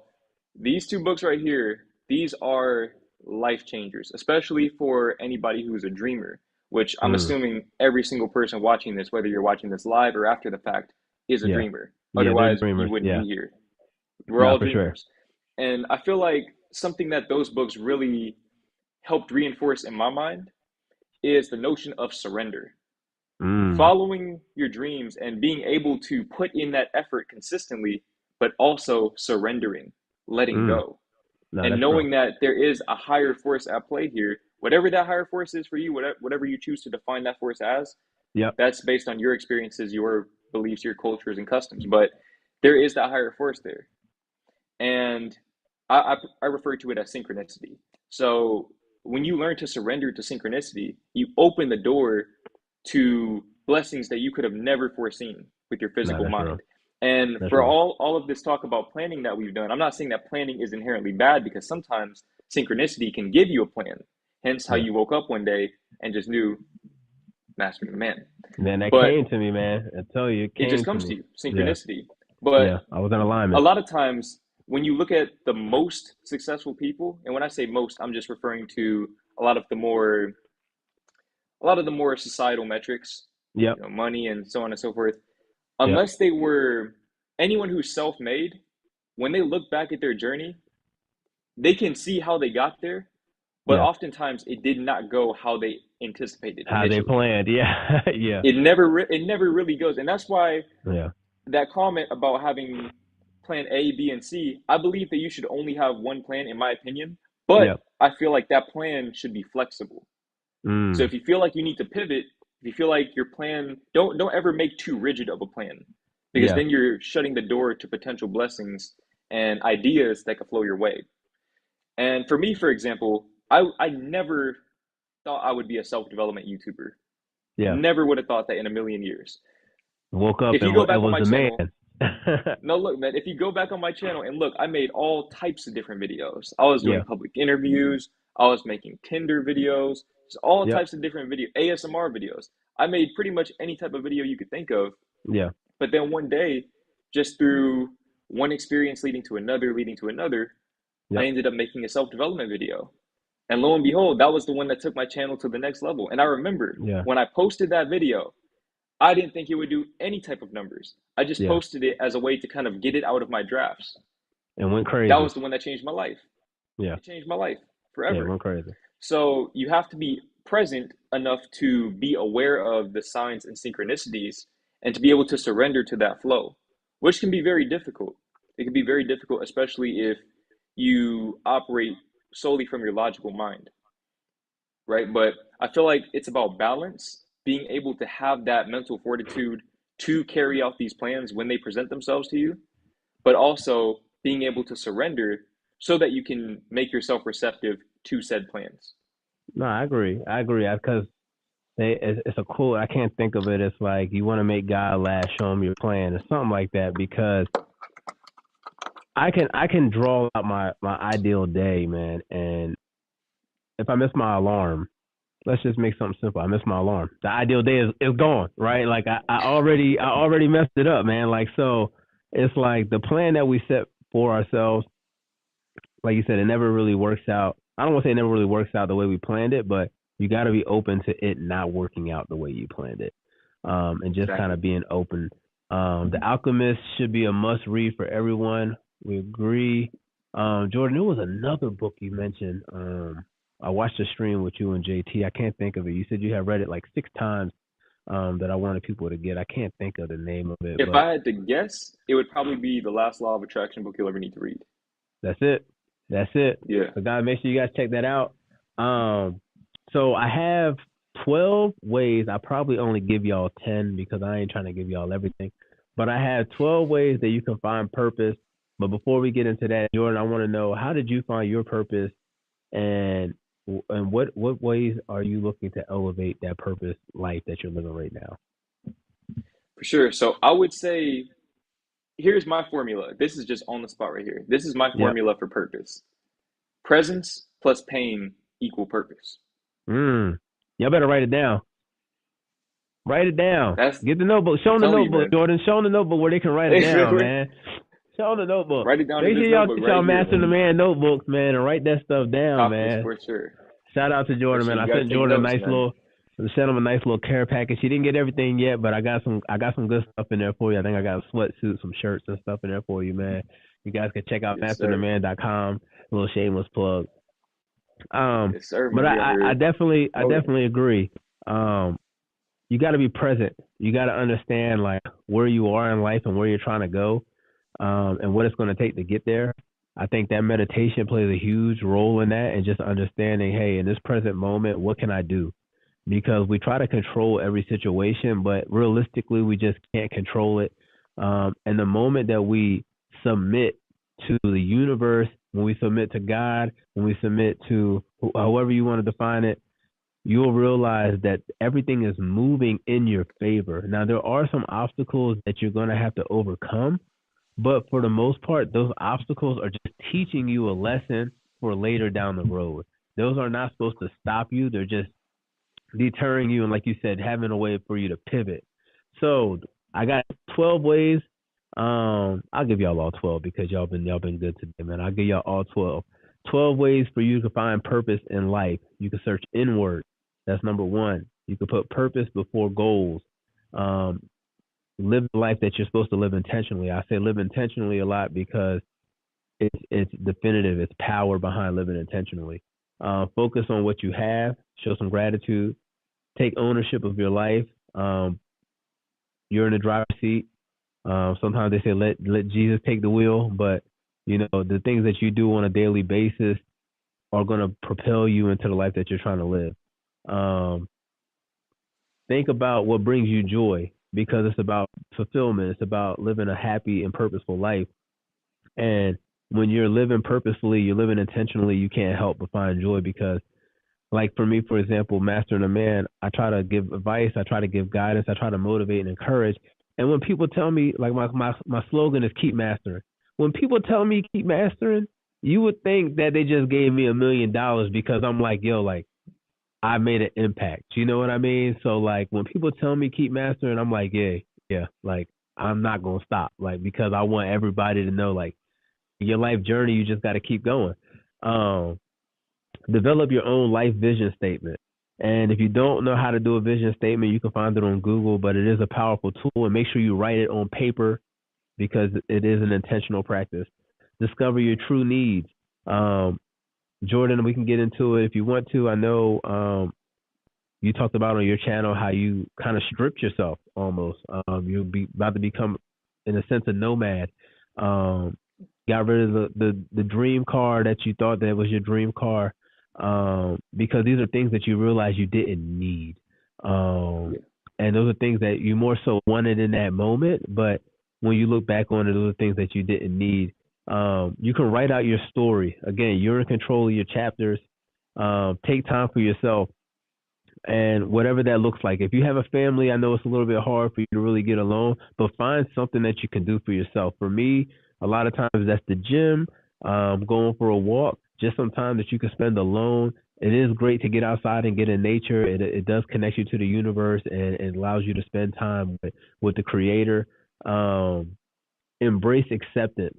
these 2 books right here, these are life changers, especially for anybody who's a dreamer, which I'm Mm. assuming every single person watching this, whether you're watching this live or after the fact, is a Yeah. dreamer. Yeah, they're Otherwise, you dreamers. wouldn't Yeah. be here. We're Nah, all for sure. dreamers. And I feel like something that those books really helped reinforce in my mind is the notion of surrender. Mm. Following your dreams and being able to put in that effort consistently, but also surrendering, letting Mm. go, Nah, and that's knowing real. that there is a higher force at play here. Whatever that higher force is for you, whatever you choose to define that force as, Yep. that's based on your experiences, your beliefs, your cultures, and customs. But there is that higher force there. And I refer to it as synchronicity. So when you learn to surrender to synchronicity, you open the door to blessings that you could have never foreseen with your Nah, physical that's real. mind. And That's for real. all of this talk about planning that we've done, I'm not saying that planning is inherently bad because sometimes synchronicity can give you a plan. Hence how Yeah. you woke up one day and just knew mastering the man. Man, that But came to me, man. I tell you, it it just came to comes to me. you, Yeah. synchronicity. But Yeah. I was in a alignment. lot of times when you look at the most successful people, and when I say most, I'm just referring to a lot of the more societal metrics, Yep. money and so on and so forth. Yep. Unless they were anyone who's self-made, when they look back at their journey, they can see how they got there, but Yeah. oftentimes it did not go how they anticipated How they initially. planned. Yeah. Yeah. It never really goes, and that's why Yeah. that comment about having plan A, B, and C, I believe that you should only have one plan, in my opinion, but Yep. I feel like that plan should be flexible. So Mm. if you feel like you need to pivot, if you feel like your plan, don't ever make too rigid of a plan, because Yeah. then you're shutting the door to potential blessings and ideas that could flow your way. And for me, for example, I never thought I would be a self-development YouTuber. Yeah. Never would have thought that in a million years. Woke up If you and go it back on was my the man. channel, no, look, man, if you go back on my channel and look, I made all types of different videos. I was doing Yeah. public interviews. I was making Tinder videos, just all Yep. types of different ASMR videos. I made pretty much any type of video you could think of. Yeah. But then one day, just through one experience leading to another, I Yep. ended up making a self-development video. And lo and behold, that was the one that took my channel to the next level. And I remember Yeah. when I posted that video, I didn't think it would do any type of numbers. I just Yeah. posted it as a way to kind of get it out of my drafts. And went That crazy. was the one that changed my life. Yeah. It changed my life Yeah. forever. Went crazy. So you have to be present enough to be aware of the signs and synchronicities and to be able to surrender to that flow, which can be very difficult. It can be very difficult, especially if you operate solely from your logical mind, right? But I feel like it's about balance, being able to have that mental fortitude to carry out these plans when they present themselves to you, but also being able to surrender so that you can make yourself receptive to said plans. No, I agree. Because it's a cool. I can't think of it as like you want to make God laugh, show him your plan, or something like that. Because I can draw out my ideal day, man. And if I miss my alarm, let's just make something simple. I miss my alarm. The ideal day is gone, right? Like I already messed it up, man. Like, so it's like the plan that we set for ourselves, like you said, it never really works out. I don't want to say it never really works out the way we planned it, but you got to be open to it not working out the way you planned it, and just kind of being open. The Alchemist should be a must read for everyone. We agree. Jordan, there was another book you mentioned. I watched a stream with you and JT. I can't think of it. You said you have read it like 6 times. That I wanted people to get. I can't think of the name of it. If I had to guess, it would probably be the last Law of Attraction book you'll ever need to read. That's it. Yeah. So guys, make sure you guys check that out. So I have 12 ways. I probably only give y'all 10 because I ain't trying to give y'all everything. But I have 12 ways that you can find purpose. But before we get into that, Jordan, I want to know, how did you find your purpose, and what ways are you looking to elevate that purpose life that you're living right now? For sure. So I would say, here's my formula. This is just on the spot right here. This is my formula for purpose. Presence plus pain equal purpose. Y'all better write it down. Get the notebook. Show them the notebook, Jordan. Show them the notebook where they can write it down, man. Show them the notebook. Write it down. Make sure y'all get y'all Master the Man notebooks, man, and write that stuff down, man. For sure. Shout out to Jordan, man. I sent Jordan a nice little care package. He didn't get everything yet, but I got some good stuff in there for you. I think I got a sweatsuit, some shirts and stuff in there for you, man. You guys can check out mastertheman.com. A little shameless plug. Yes, sir, but I definitely agree. You got to be present. You got to understand like where you are in life and where you're trying to go, and what it's going to take to get there. I think that meditation plays a huge role in that, and just understanding, hey, in this present moment, what can I do? Because we try to control every situation, but realistically, we just can't control it. And the moment that we submit to the universe, when we submit to God, when we submit to however you want to define it, you'll realize that everything is moving in your favor. Now, there are some obstacles that you're going to have to overcome, but for the most part, those obstacles are just teaching you a lesson for later down the road. Those are not supposed to stop you. They're just deterring you, and like you said, having a way for you to pivot. So I got 12 ways. I'll give y'all all 12 because y'all been good today, man. I'll give y'all all 12. 12 ways for you to find purpose in life. You can search inward. That's number 1. You can put purpose before goals. Live the life that you're supposed to live intentionally. I say live intentionally a lot because it's definitive. It's power behind living intentionally. Focus on what you have. Show some gratitude. Take ownership of your life. You're in the driver's seat. Sometimes they say let Jesus take the wheel, but you know the things that you do on a daily basis are going to propel you into the life that you're trying to live. Think about what brings you joy, because it's about fulfillment. It's about living a happy and purposeful life. And when you're living purposefully, you're living intentionally, you can't help but find joy. Because like for me, for example, mastering a man, I try to give advice, I try to give guidance, I try to motivate and encourage. And when people tell me, like my slogan is keep mastering. When people tell me keep mastering, you would think that they just gave me $1 million because I'm like, yo, like I made an impact. You know what I mean? So like when people tell me keep mastering, I'm like, yeah, like I'm not going to stop. Like, because I want everybody to know, like, your life journey, you just got to keep going. Develop your own life vision statement. And if you don't know how to do a vision statement, you can find it on Google, but it is a powerful tool. And make sure you write it on paper because it is an intentional practice. Discover your true needs. Jordan, we can get into it if you want to. I know you talked about on your channel how you kind of stripped yourself almost. You'll be about to become, in a sense, a nomad. got rid of the dream car that you thought that was your dream car, because these are things that you realize you didn't need. Yeah. And those are things that you more so wanted in that moment, but when you look back on it, those are things that you didn't need. You can write out your story. Again, you're in control of your chapters. Take time for yourself, and whatever that looks like. If you have a family, I know it's a little bit hard for you to really get alone, but find something that you can do for yourself. For me, a lot of times that's the gym, going for a walk, just some time that you can spend alone. It is great to get outside and get in nature. It does connect you to the universe, and it allows you to spend time with the creator. Embrace acceptance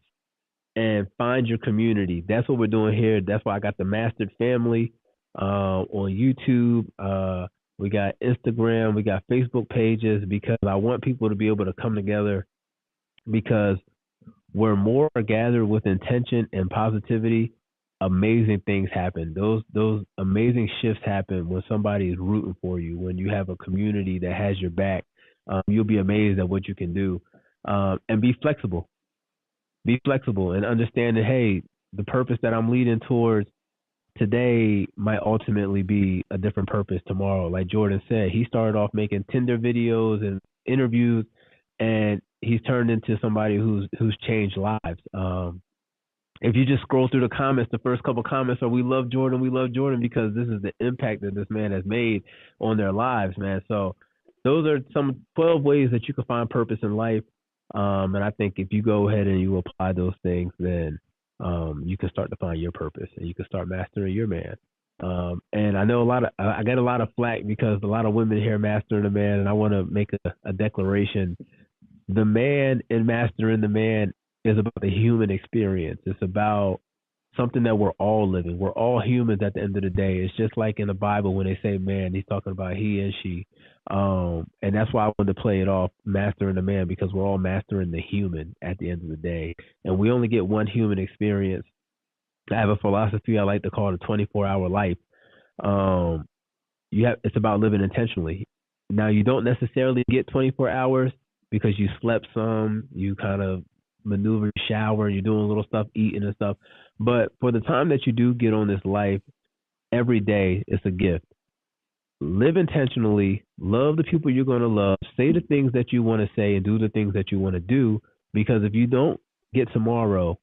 and find your community. That's what we're doing here. That's why I got the Mastered Family on YouTube. We got Instagram. We got Facebook pages, because I want people to be able to come together, because where more are gathered with intention and positivity, amazing things happen. Those amazing shifts happen when somebody is rooting for you, when you have a community that has your back. You'll be amazed at what you can do. And be flexible. Be flexible and understand that, hey, the purpose that I'm leading towards today might ultimately be a different purpose tomorrow. Like Jordan said, he started off making Tinder videos and interviews, and he's turned into somebody who's changed lives. If you just scroll through the comments, the first couple comments are, we love Jordan, because this is the impact that this man has made on their lives, man. So those are some 12 ways that you can find purpose in life. And I think if you go ahead and you apply those things, then you can start to find your purpose, and you can start mastering your man. And I know I get a lot of flack because a lot of women here mastering the man, and I want to make a declaration. The man in mastering the man is about the human experience. It's about something that we're all living. We're all humans at the end of the day. It's just like in the Bible when they say man, he's talking about he and she. And that's why I wanted to play it off, mastering the man, because we're all mastering the human at the end of the day. And we only get one human experience. I have a philosophy I like to call the 24-hour life. It's about living intentionally. Now, you don't necessarily get 24 hours because you slept some, you kind of maneuver, shower, you're doing little stuff, eating and stuff. But for the time that you do get on this life, every day it's a gift. Live intentionally, love the people you're going to love, say the things that you want to say, and do the things that you want to do, because if you don't get tomorrow,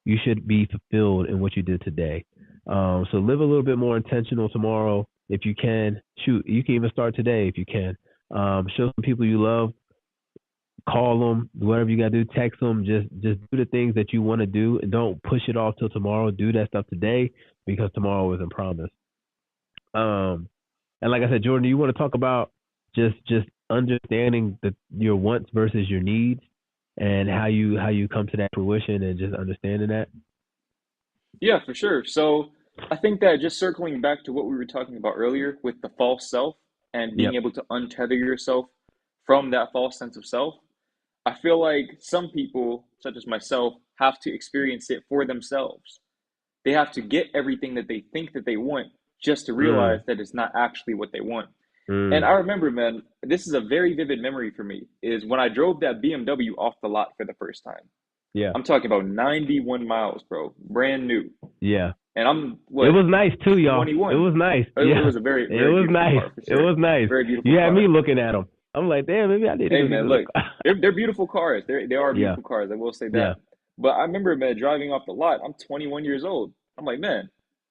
you should be fulfilled in what you did today. So live a little bit more intentional tomorrow if you can. Shoot, you can even start today if you can. Show some people you love, call them, whatever you got to do, text them, just do the things that you want to do, and don't push it off till tomorrow. Do that stuff today, because tomorrow isn't promised. And like I said, Jordan, do you want to talk about just understanding your wants versus your needs, and how you come to that fruition, and just understanding that? Yeah, for sure. So I think that just circling back to what we were talking about earlier with the false self and being Yep. able to untether yourself from that false sense of self, I feel like some people, such as myself, have to experience it for themselves. They have to get everything that they think that they want just to realize Mm, that it's not actually what they want. And I mm, remember, man, this is a very vivid memory for me, is when I drove that BMW off the lot for the first time. yeah, I'm talking about 91 miles, bro, brand new. yeah. And I'm, It what, was nice too, y'all. It 21. was nice. It Yeah, was a very, it very was beautiful nice. car for It sure. was nice. Very beautiful You had me car. looking at them. I'm like, damn, maybe I need to Hey, go get man, this look, car. they're beautiful cars. They are Yeah, beautiful cars. I will say yeah, that. But I remember, man, driving off the lot. I'm 21 years old. I'm like, man,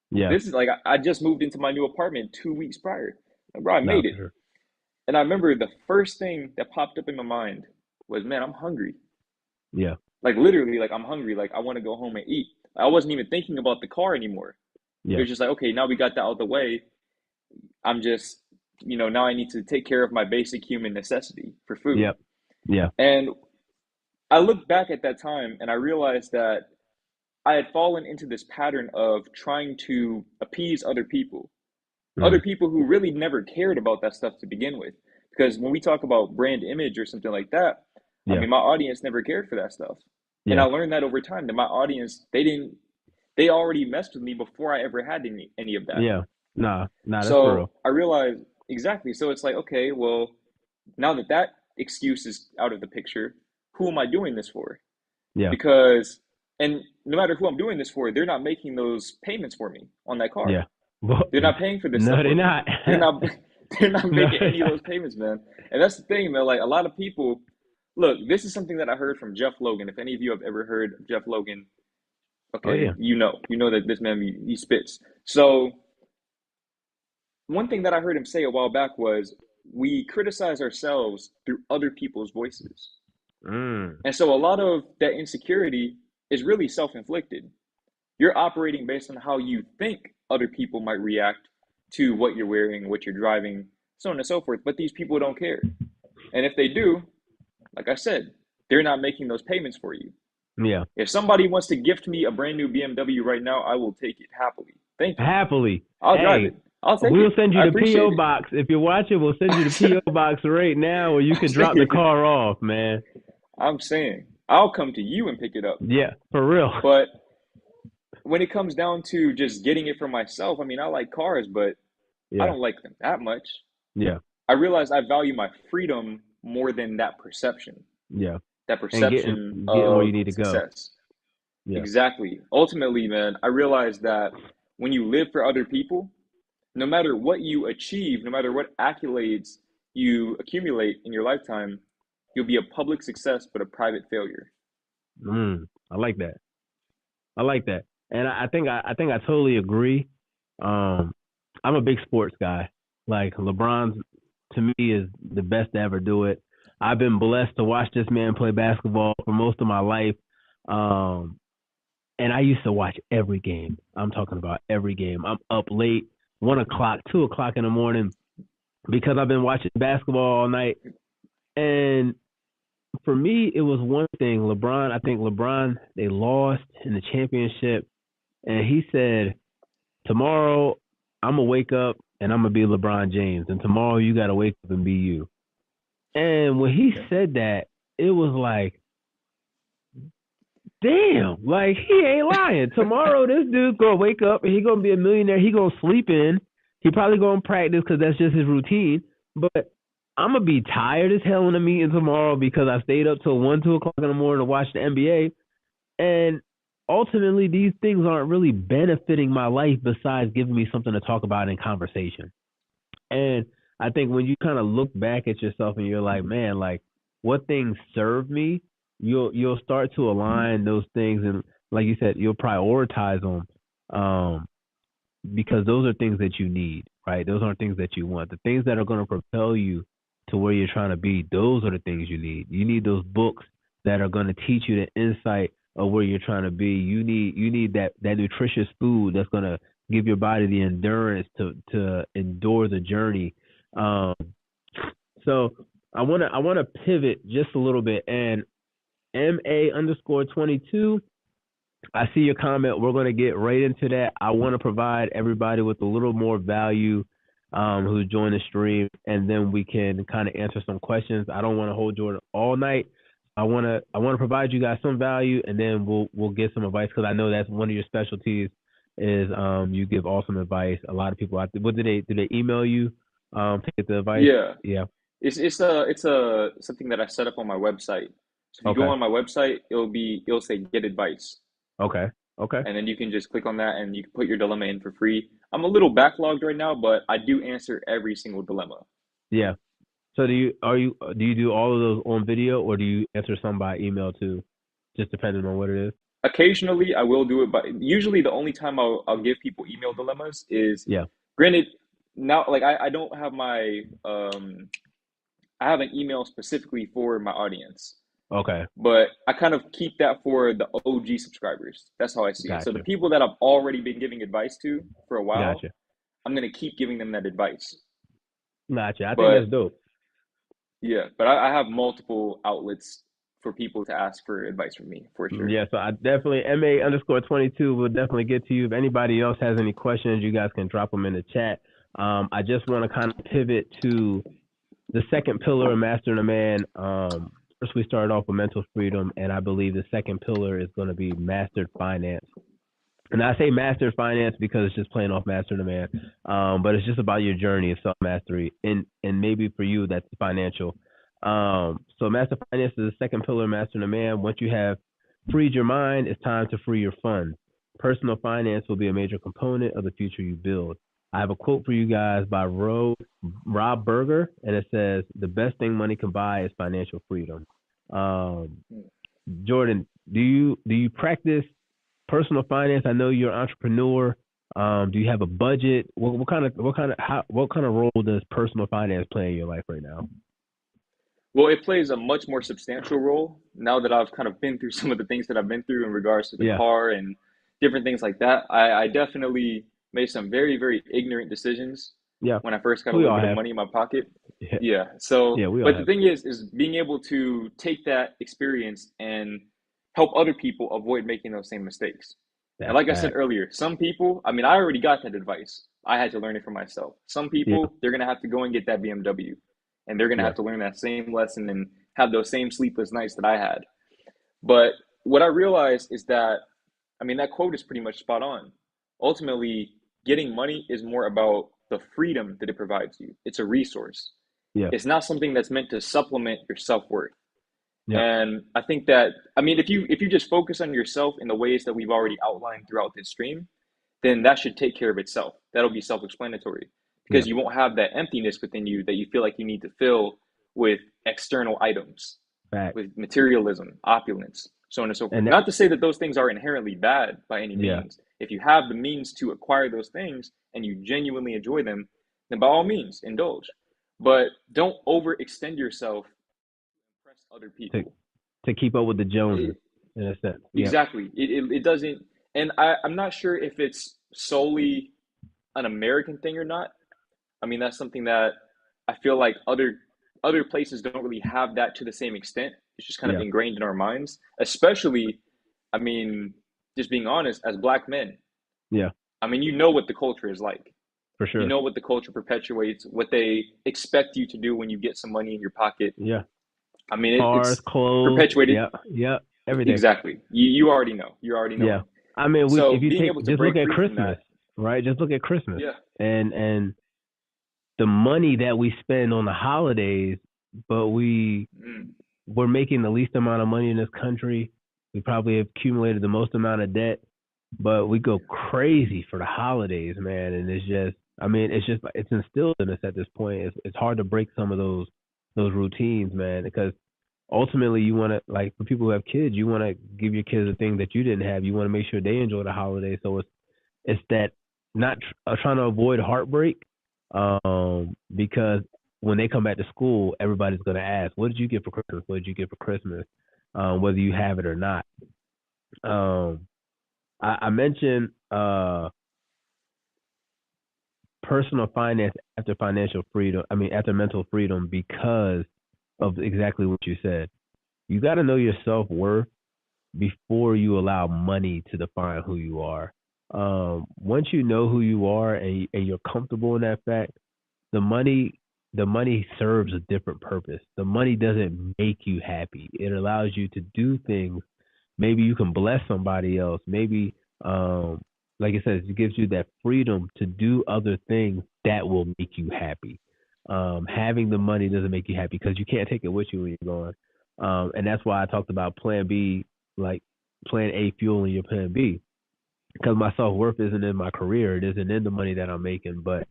yeah. this is like I just moved into my new apartment 2 weeks prior. Like, bro, I No, made for it. sure. And I remember the first thing that popped up in my mind was, man, I'm hungry. Yeah, Like literally, like I'm hungry. Like I want to go home and eat. I wasn't even thinking about the car anymore. It yeah, was just like, okay, now we got that out of the way. I'm just, now I need to take care of my basic human necessity for food. yeah, yeah. And I look back at that time and I realized that I had fallen into this pattern of trying to appease other Mm, people who really never cared about that stuff to begin with. Because when we talk about brand image or something like that, I yeah, mean, my audience never cared for that stuff. And I yeah, learned that over time that my audience, they already messed with me before I ever had any of that. yeah. Nah, that's for So real. I realized exactly. So it's like, okay, well, now that that excuse is out of the picture, who am I doing this for? Yeah, Because And no matter who I'm doing this for, they're not making those payments for me on that car. Yeah. Well, They're not paying for this no, stuff they're for me. not. They're not they're not No. making any of those payments, man. And that's the thing, man. Like a lot of people, look, this is something that I heard from Jeff Logan. If any of you have ever heard of Jeff Logan, Oh okay, yeah. you know that this man he spits. So one thing that I heard him say a while back was we criticize ourselves through other people's voices. Mm. And so a lot of that insecurity is really self-inflicted. You're operating based on how you think other people might react to what you're wearing, what you're driving, so on and so forth. But these people don't care. And if they do, like I said, they're not making those payments for you. Yeah. If somebody wants to gift me a brand new BMW right now, I will take it happily. Thank you. Happily. I'll drive it. I'll take We'll it. send you I the appreciate P.O. it. box. If you're watching, we'll send you the P.O. box right now where you can drop the car off, man. I'm saying I'll come to you and pick it up. Yeah, for real. But when it comes down to just getting it for myself, I mean, I like cars, but I Yeah. don't like them that much. Yeah. I realize I value my freedom more than that perception. Yeah. That And perception getting where you of need to go. success. Yeah. Exactly. Ultimately, man, I realize that when you live for other people, no matter what you achieve, no matter what accolades you accumulate in your lifetime, you'll be a public success but a private failure. I like that. I like that. And I think I totally agree. I'm a big sports guy. Like LeBron, to me, is the best to ever do it. I've been blessed to watch this man play basketball for most of my life. And I used to watch every game. I'm talking about every game. I'm up late, 1 o'clock, 2 o'clock in the morning, because I've been watching basketball all night. And for me, it was one thing. I think LeBron, they lost in the championship. And he said, tomorrow I'm going to wake up and I'm going to be LeBron James. And tomorrow you got to wake up and be you. And when he said that, it was like, damn, like he ain't lying. Tomorrow this dude's going to wake up and he's going to be a millionaire. He going to sleep in. He probably going to practice because that's just his routine. But I'm going to be tired as hell in a meeting tomorrow because I stayed up till 1, 2 o'clock in the morning to watch the NBA. And ultimately, these things aren't really benefiting my life besides giving me something to talk about in conversation. And I think when you kind of look back at yourself and you're like, man, like what things serve me, you'll start to align those things, and like you said, you'll prioritize them because those are things that you need, right? Those aren't things that you want. The things that are going to propel you to where you're trying to be, those are the things you need. You need those books that are going to teach you the insight of where you're trying to be. You need that nutritious food that's going to give your body the endurance to endure the journey. So I want to pivot just a little bit, and MA_22, I see your comment. We're going to get right into that. I want to provide everybody with a little more value who's joined the stream, and then we can kind of answer some questions. I don't want to hold Jordan all night. I want to provide you guys some value, and then we'll get some advice, because I know that's one of your specialties is you give awesome advice. A lot of people out there, do they email you to get the advice? Yeah. It's something that I set up on my website. So if you go on my website, it'll say get advice. Okay. And then you can just click on that and you can put your dilemma in for free. I'm a little backlogged right now, but I do answer every single dilemma. Yeah. So do you do all of those on video, or do you answer some by email too? Just depending on what it is. Occasionally I will do it, but usually the only time I'll give people email dilemmas is, granted, now like I don't have my I have an email specifically for my audience. Okay. But I kind of keep that for the OG subscribers. That's how I see it. So the people that I've already been giving advice to for a while, I'm going to keep giving them that advice. Gotcha. I think that's dope. Yeah, but I have multiple outlets for people to ask for advice from me, for sure. Yeah, so I definitely, MA_22 will definitely get to you. If anybody else has any questions, you guys can drop them in the chat. I just want to kind of pivot to the second pillar of Mastering a Man. First, we started off with mental freedom, and I believe the second pillar is going to be mastered finance. And I say mastered finance because it's just playing off Mastering a Man, but it's just about your journey of self-mastery, and maybe for you, that's financial. So master finance is the second pillar of Mastering a Man. Once you have freed your mind, it's time to free your funds. Personal finance will be a major component of the future you build. I have a quote for you guys by Rob Berger, and it says, "The best thing money can buy is financial freedom." Um, Jordan, do you practice personal finance? I know you're an entrepreneur. Do you have a budget? What kind of role does personal finance play in your life right now? Well, it plays a much more substantial role now that I've kind of been through some of the things that I've been through in regards to the Yeah, car and different things like that. I definitely made some very, very ignorant decisions yeah. when I first got a We little all bit of have. money in my pocket. Yeah, Yeah. So, yeah. We all but the have. thing is being able to take that experience and help other people avoid making those same mistakes. And That's like I said fact. earlier, some people, I mean, I already got that advice. I had to learn it for myself. Some Yeah, people, they're going to have to go and get that BMW, and they're going to yeah. have to learn that same lesson and have those same sleepless nights that I had. But what I realized is that, I mean, that quote is pretty much spot on. Ultimately, getting money is more about the freedom that it provides you. It's a resource. Yeah, It's not something that's meant to supplement your self-worth. yeah, And I think that, I mean, if you just focus on yourself in the ways that we've already outlined throughout this stream, then that should take care of itself. That'll be self-explanatory yeah. because you won't have that emptiness within you that you feel like you need to fill with external items, Fact. with materialism, opulence, so on and so forth. And that, Not to say that those things are inherently bad by any yeah, means. If you have the means to acquire those things and you genuinely enjoy them, then by all means, indulge. But don't overextend yourself to impress other to people. to keep up with the Joneses It, in a sense. Yeah, exactly. It doesn't, and I'm not sure if it's solely an American thing or not. I mean, that's something that I feel like other places don't really have that to the same extent. It's just kind of yeah, ingrained in our minds, especially, I mean, just being honest, as black men. yeah. I mean, you know what the culture is like. For You sure. know what the culture perpetuates, what they expect you to do when you get some money in your pocket. Yeah. I mean, Cars, it's clothes. perpetuated. Yeah, yeah. Everything. Exactly. You already know. You already know Yeah. it. I mean, we So if you being take able to just look break at free from Christmas, that, right? Just look at Christmas, yeah, and the money that we spend on the holidays, but mm, we're making the least amount of money in this country. We probably have accumulated the most amount of debt, but we go crazy for the holidays, man. And it's just, I mean, it's instilled in us at this point. It's hard to break some of those routines, man, because ultimately you want to, like, for people who have kids, you want to give your kids a thing that you didn't have. You want to make sure they enjoy the holidays. So it's that, not trying to avoid heartbreak, because when they come back to school, everybody's going to ask, "What did you get for Christmas? What did you get for Christmas?" Whether you have it or not. Um, I mentioned personal finance after financial freedom. I mean, after mental freedom, because of exactly what you said. You got to know your self worth before you allow money to define who you are. Once you know who you are, and you're comfortable in that fact, the money the money serves a different purpose. The money doesn't make you happy. It allows you to do things. Maybe you can bless somebody else. Maybe, like I said, it gives you that freedom to do other things that will make you happy. Having the money doesn't make you happy because you can't take it with you when you're going. And that's why I talked about Plan B, like Plan A fueling your Plan B, because my self worth isn't in my career. It isn't in the money that I'm making, but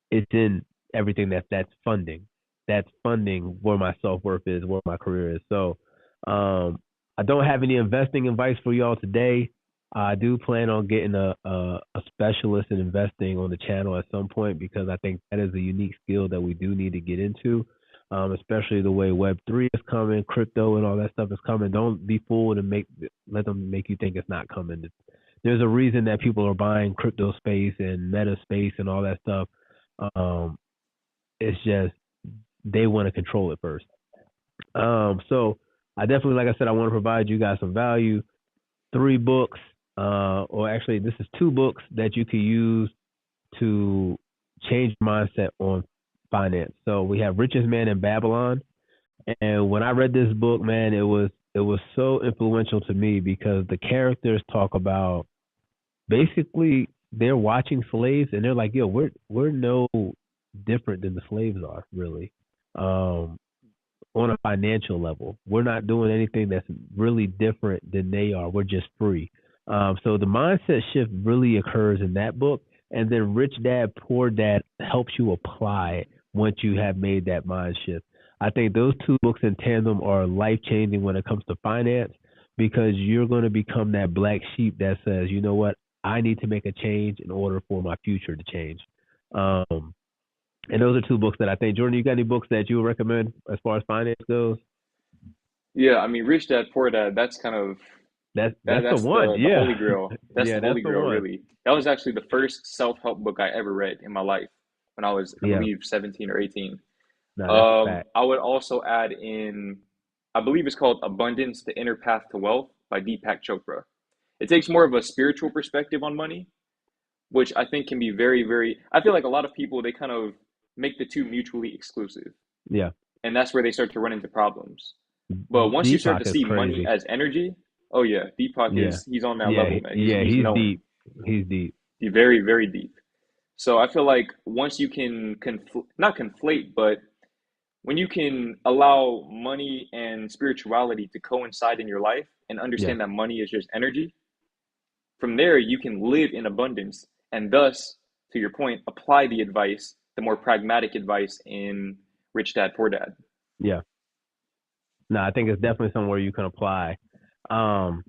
it's in everything that's funding. That's funding where my self worth is, where my career is. So, I don't have any investing advice for y'all today. I do plan on getting a specialist in investing on the channel at some point, because I think that is a unique skill that we do need to get into, especially the way Web3 is coming, crypto and all that stuff is coming. Don't be fooled and let them make you think it's not coming. There's a reason that people are buying crypto space and meta space and all that stuff. Um, it's just they want to control it first. So I definitely, like I said, I want to provide you guys some value. 3 books, or actually, this is 2 books that you can use to change your mindset on finance. So we have Richest Man in Babylon, and when I read this book, man, it was so influential to me, because the characters talk about, basically, they're watching slaves and they're like, yo, we're no different than the slaves are, really. Um, on a financial level. We're not doing anything that's really different than they are. We're just free. So the mindset shift really occurs in that book. And then Rich Dad, Poor Dad helps you apply it once you have made that mind shift. I think those two books in tandem are life changing when it comes to finance, because you're going to become that black sheep that says, you know what, I need to make a change in order for my future to change. And those are two books that I think, Jordan, you got any books that you would recommend as far as finance goes? Yeah, I mean, Rich Dad Poor Dad. That's kind of That's that's the one. the Yeah. holy grail. That's Yeah, the that's holy the grail, one. really. That was actually the first self-help book I ever read in my life when I was, I Yeah. believe, 17 or 18. No, that's a fact. I would also add in, I believe it's called Abundance: The Inner Path to Wealth by Deepak Chopra. It takes more of a spiritual perspective on money, which I think can be very, very, I feel like a lot of people, they kind of make the two mutually exclusive. Yeah. And that's where they start to run into problems. But once you start to Deepak is see money crazy. as energy, oh yeah, Deepak Yeah. he's on that Yeah. level, man. Yeah. He's He's known. deep. He's deep. He's very, very deep. So I feel like once you can not conflate, but when you can allow money and spirituality to coincide in your life and Yeah. understand that money is just energy, from there you can live in abundance and thus, to your point, apply the advice, the more pragmatic advice in Rich Dad Poor Dad. Yeah. No, I think it's definitely somewhere you can apply. Um,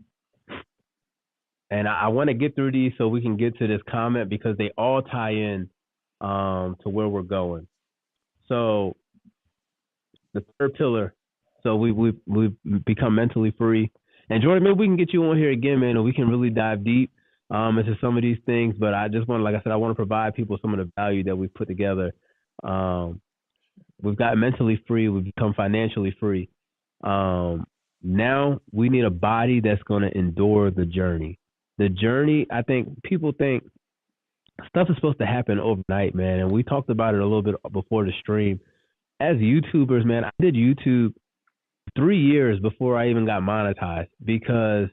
and I want to get through these so we can get to this comment, because they all tie in to where we're going. So the third pillar, so we've become mentally free. And Jordan, maybe we can get you on here again, man, and we can really dive deep into some of these things. But I just want, like I said, I want to provide people some of the value that we've put together. We've got mentally free. We've become financially free. Now we need a body that's going to endure the journey. The journey, I think people think stuff is supposed to happen overnight, man. And we talked about it a little bit before the stream. As YouTubers, man, I did YouTube 3 years before I even got monetized, because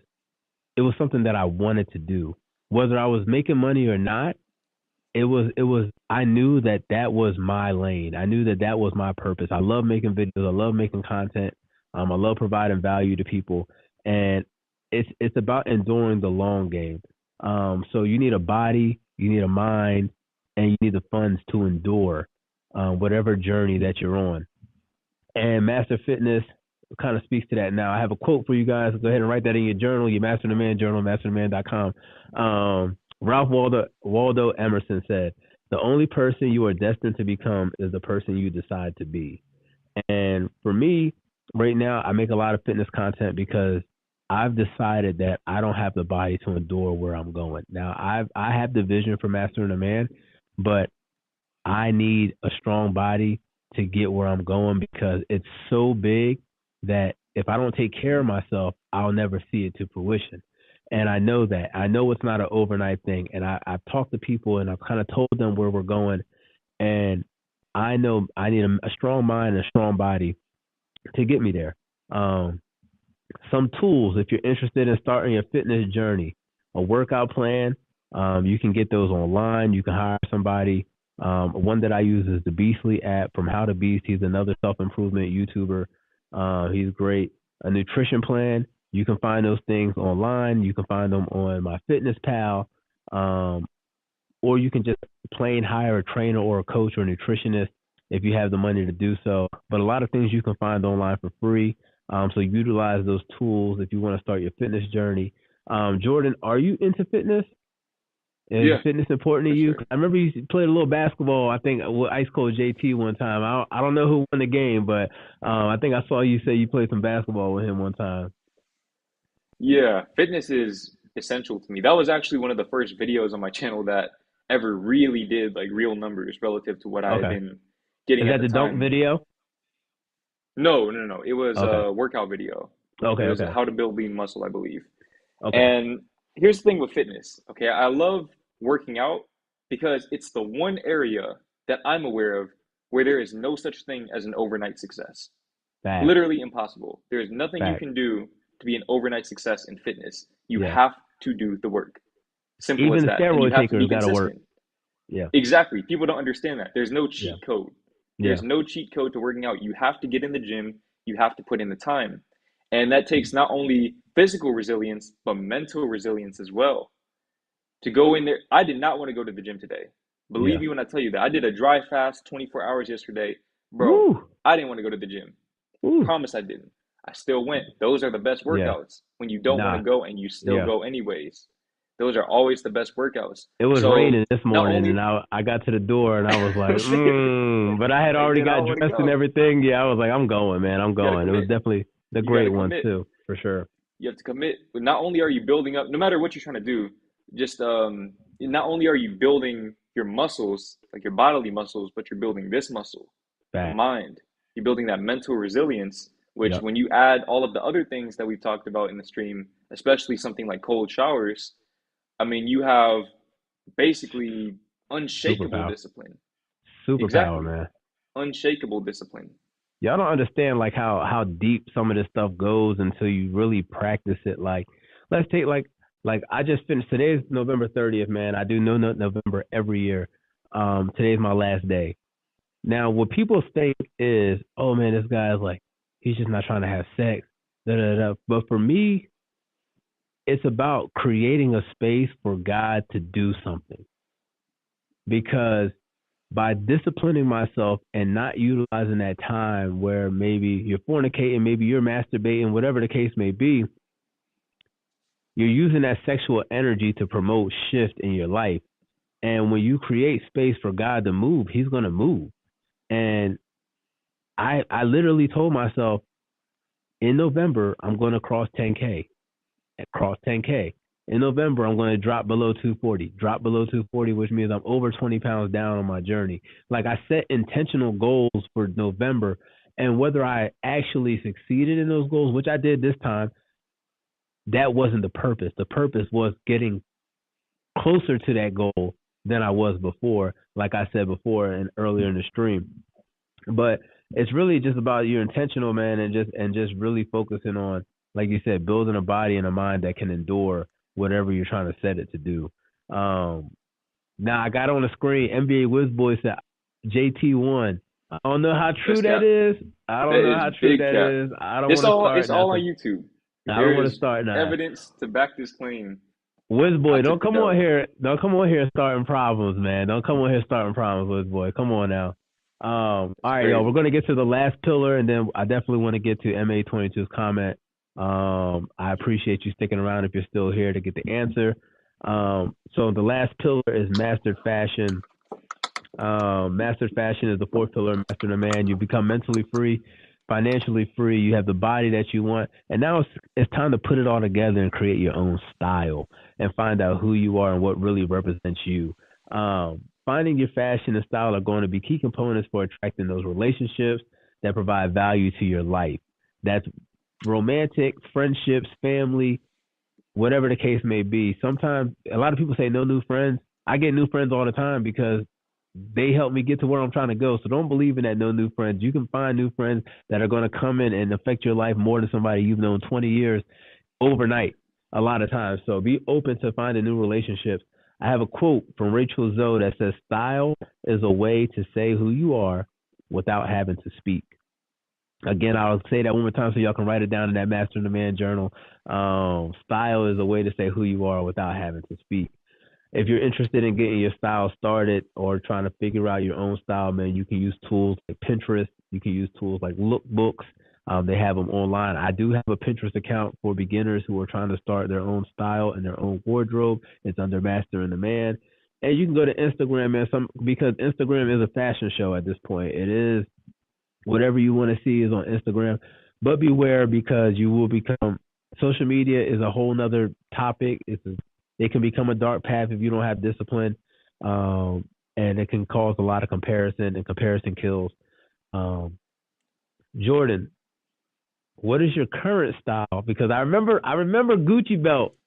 it was something that I wanted to do. Whether I was making money or not, I knew that was my lane. I knew that was my purpose. I love making videos. I love making content. I love providing value to people. And it's about enduring the long game. So you need a body, you need a mind, and you need the funds to endure whatever journey that you're on. And Master Fitness kind of speaks to that. Now, I have a quote for you guys. Go ahead and write that in your journal, your Master the Man journal, mastertheman.com. Ralph Waldo Emerson said, "The only person you are destined to become is the person you decide to be." And for me, right now, I make a lot of fitness content because I've decided that I don't have the body to endure where I'm going. Now, I have the vision for Mastering the Man, but I need a strong body to get where I'm going, because it's so big that if I don't take care of myself, I'll never see it to fruition. And I know that. I know it's not an overnight thing. And I've talked to people and I've kind of told them where we're going. And I know I need a strong mind and a strong body to get me there. Some tools, if you're interested in starting your fitness journey, a workout plan, you can get those online. You can hire somebody. One that I use is the Beastly app from How to Beast. He's another self-improvement YouTuber. He's great. A nutrition plan, you can find those things online. You can find them on MyFitnessPal, or you can just plain hire a trainer or a coach or a nutritionist if you have the money to do so. But a lot of things you can find online for free. So utilize those tools if you want to start your fitness journey. Jordan, are you into fitness? Is fitness important to you? Sure. I remember you played a little basketball, I think, with Ice Cold JT one time. I don't know who won the game, but I think I saw you say you played some basketball with him one time. Yeah, fitness is essential to me. That was actually one of the first videos on my channel that ever really did like real numbers relative to what I had Okay. been getting Is at that the the dunk time. video? No. It was Okay. a workout video. Okay. It was Okay. how to build lean muscle, I believe. Okay. And here's the thing with fitness, okay? I love working out because it's the one area that I'm aware of where there is no such thing as an overnight success. Fact. Literally impossible. There is nothing you Fact. can do to be an overnight success in fitness. You Yeah. have to do the work. Simple Even as the that. And you steroid have to be takers got to work. consistent. Yeah. Exactly. People don't understand that. There's no Yeah. cheat code. Yeah. There's no cheat code to working out. You have to get in the gym. You have to put in the time. And that takes not only physical resilience, but mental resilience as well. To go in there, I did not want to go to the gym today. Believe Yeah. me when I tell you that. I did a dry fast 24 hours yesterday. Bro, Woo. I didn't want to go to the gym. Woo. Promise I didn't. I still went. Those are the best Yeah. workouts when you don't want to Nah. go and you still Yeah. go anyways. Those are always the best workouts. It was So raining this not morning, only and I got to the door, and I was like, but I had like, already man, I got don't want to dressed and go. everything. Yeah, I was like, I'm going, man. I'm You gotta going. It was commit. definitely the You gotta great ones commit. too, for sure. You have to commit. But not only are you building up, no matter what you're trying to do, just not only are you building your muscles, like your bodily muscles, but you're building this muscle, the Fact. mind. You're building that mental resilience, which Yep. when you add all of the other things that we've talked about in the stream, especially something like cold showers, I mean, you have basically unshakable Superpower. discipline. Superpower, Exactly. man. Unshakable discipline. Y'all don't understand like how deep some of this stuff goes until you really practice it. Like, let's take like I just finished. Today's November 30th, man. I do No Nut November every year. Today's my last day. Now, what people think is, oh man, this guy's like, he's just not trying to have sex. Da, da, da. But for me, it's about creating a space for God to do something. Because by disciplining myself and not utilizing that time where maybe you're fornicating, maybe you're masturbating, whatever the case may be, you're using that sexual energy to promote shift in your life. And when you create space for God to move, he's going to move. And I literally told myself, in November, I'm going to cross 10K. Cross 10K. In November, I'm going to drop below 240. Drop below 240, which means I'm over 20 pounds down on my journey. Like, I set intentional goals for November, and whether I actually succeeded in those goals, which I did this time, that wasn't the purpose. The purpose was getting closer to that goal than I was before, like I said before and earlier in the stream. But it's really just about you're intentional, man, and just really focusing on, like you said, building a body and a mind that can endure whatever you're trying to set it to do. Now I got on the screen, NBA WizBoy said JT won. I don't know how true that is. I don't know how true that is. I don't want to start It's all on nothing. YouTube. I don't want to start now. Evidence to back this claim. WizBoy, don't come on here. Don't come on here starting problems, man. Don't come on here starting problems, WizBoy. Come on now. All right, y'all. We're gonna get to the last pillar, and then I definitely want to get to MA22's comment. I appreciate you sticking around if you're still here to get the answer. So the last pillar is mastered fashion. Mastered fashion is the fourth pillar of mastering a man. You become mentally free, financially free. You have the body that you want, and now it's time to put it all together and create your own style and find out who you are and what really represents you. Finding your fashion and style are going to be key components for attracting those relationships that provide value to your life. That's romantic, friendships, family, whatever the case may be. Sometimes a lot of people say no new friends. I get new friends all the time because they help me get to where I'm trying to go. So don't believe in that no new friends. You can find new friends that are going to come in and affect your life more than somebody you've known 20 years overnight a lot of times. So be open to finding new relationships. I have a quote from Rachel Zoe that says, style is a way to say who you are without having to speak. Again, I'll say that one more time so y'all can write it down in that Mastering the Man journal. Style is a way to say who you are without having to speak. If you're interested in getting your style started or trying to figure out your own style, man, you can use tools like Pinterest. You can use tools like lookbooks. They have them online. I do have a Pinterest account for beginners who are trying to start their own style and their own wardrobe. It's under Mastering the Man. And you can go to Instagram, man, because Instagram is a fashion show at this point. It is whatever you want to see is on Instagram. But beware, because you will become – social media is a whole nother topic. It can become a dark path if you don't have discipline, and it can cause a lot of comparison, and comparison kills. Jordan, what is your current style? Because I remember Gucci belt.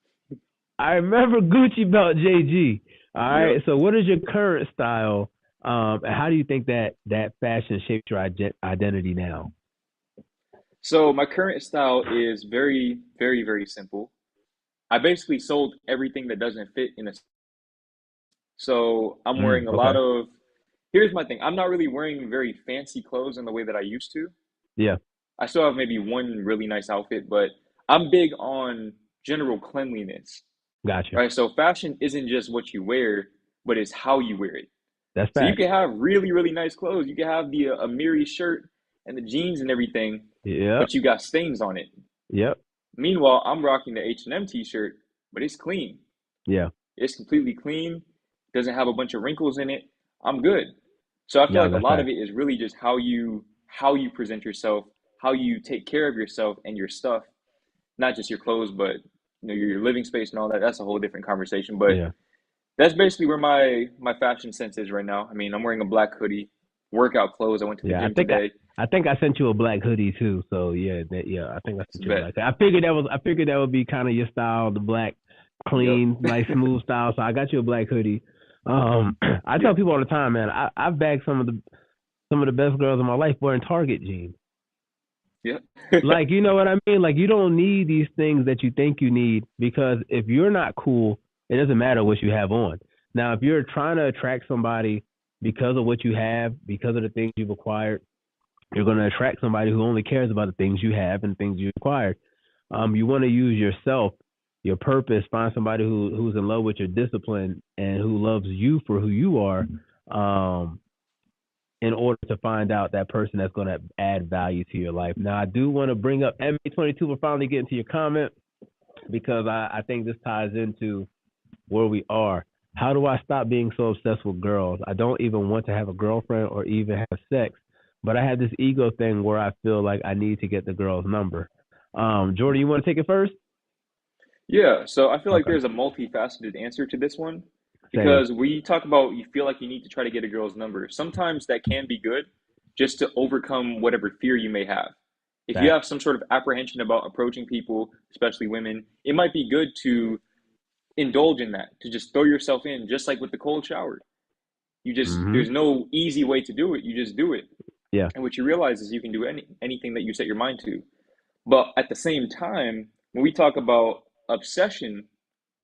I remember Gucci belt JG. All right. Yep. So what is your current style? And how do you think that fashion shapes your identity now? So my current style is very, very, very simple. I basically sold everything that doesn't fit in a. So I'm wearing a lot of. Here's my thing. I'm not really wearing very fancy clothes in the way that I used to. Yeah. I still have maybe one really nice outfit, but I'm big on general cleanliness, Gotcha. right? So fashion isn't just what you wear, but it's how you wear it. That's So you fact. can have really, really nice clothes. You can have the Amiri shirt and the jeans and everything, Yep. but you got stains on it. Yep. Meanwhile, I'm rocking the H&M t-shirt, but it's clean. Yeah. It's completely clean, doesn't have a bunch of wrinkles in it. I'm good. So I feel Yeah, like a that's lot of fact. it is really just how you present yourself, how you take care of yourself and your stuff, not just your clothes, but your living space and all that. That's a whole different conversation. But Yeah. that's basically where my fashion sense is right now. I mean, I'm wearing a black hoodie, workout clothes. I went to the Yeah. gym today. I think I sent you a black hoodie too. So yeah, I think I It's a sent you a bet. black. I figured that would be kind of your style, the black, Yep. clean, nice, smooth style. So I got you a black hoodie. I tell Yep. people all the time, man. I've bagged some of the best girls in my life wearing Target jeans. Yep. Like, you know what I mean? Like, you don't need these things that you think you need, because if you're not cool, it doesn't matter what you have on. Now, if you're trying to attract somebody because of what you have, because of the things you've acquired, you're going to attract somebody who only cares about the things you have and things you acquired. You want to use yourself, your purpose, find somebody who's in love with your discipline and who loves you for who you are. In order to find out that person that's going to add value to your life. Now, I do want to bring up MA22. We're finally getting to your comment, because I think this ties into where we are. How do I stop being so obsessed with girls? I don't even want to have a girlfriend or even have sex, but I have this ego thing where I feel like I need to get the girl's number. Jordan, you want to take it first? Yeah, so I feel like Okay. there's a multifaceted answer to this one Same. because we talk about you feel like you need to try to get a girl's number. Sometimes that can be good just to overcome whatever fear you may have. If you Facts. have some sort of apprehension about approaching people, especially women, it might be good to indulge in that, to just throw yourself in, just like with the cold shower. Mm-hmm. There's no easy way to do it. You just do it. Yeah. And what you realize is you can do anything that you set your mind to. But at the same time, when we talk about obsession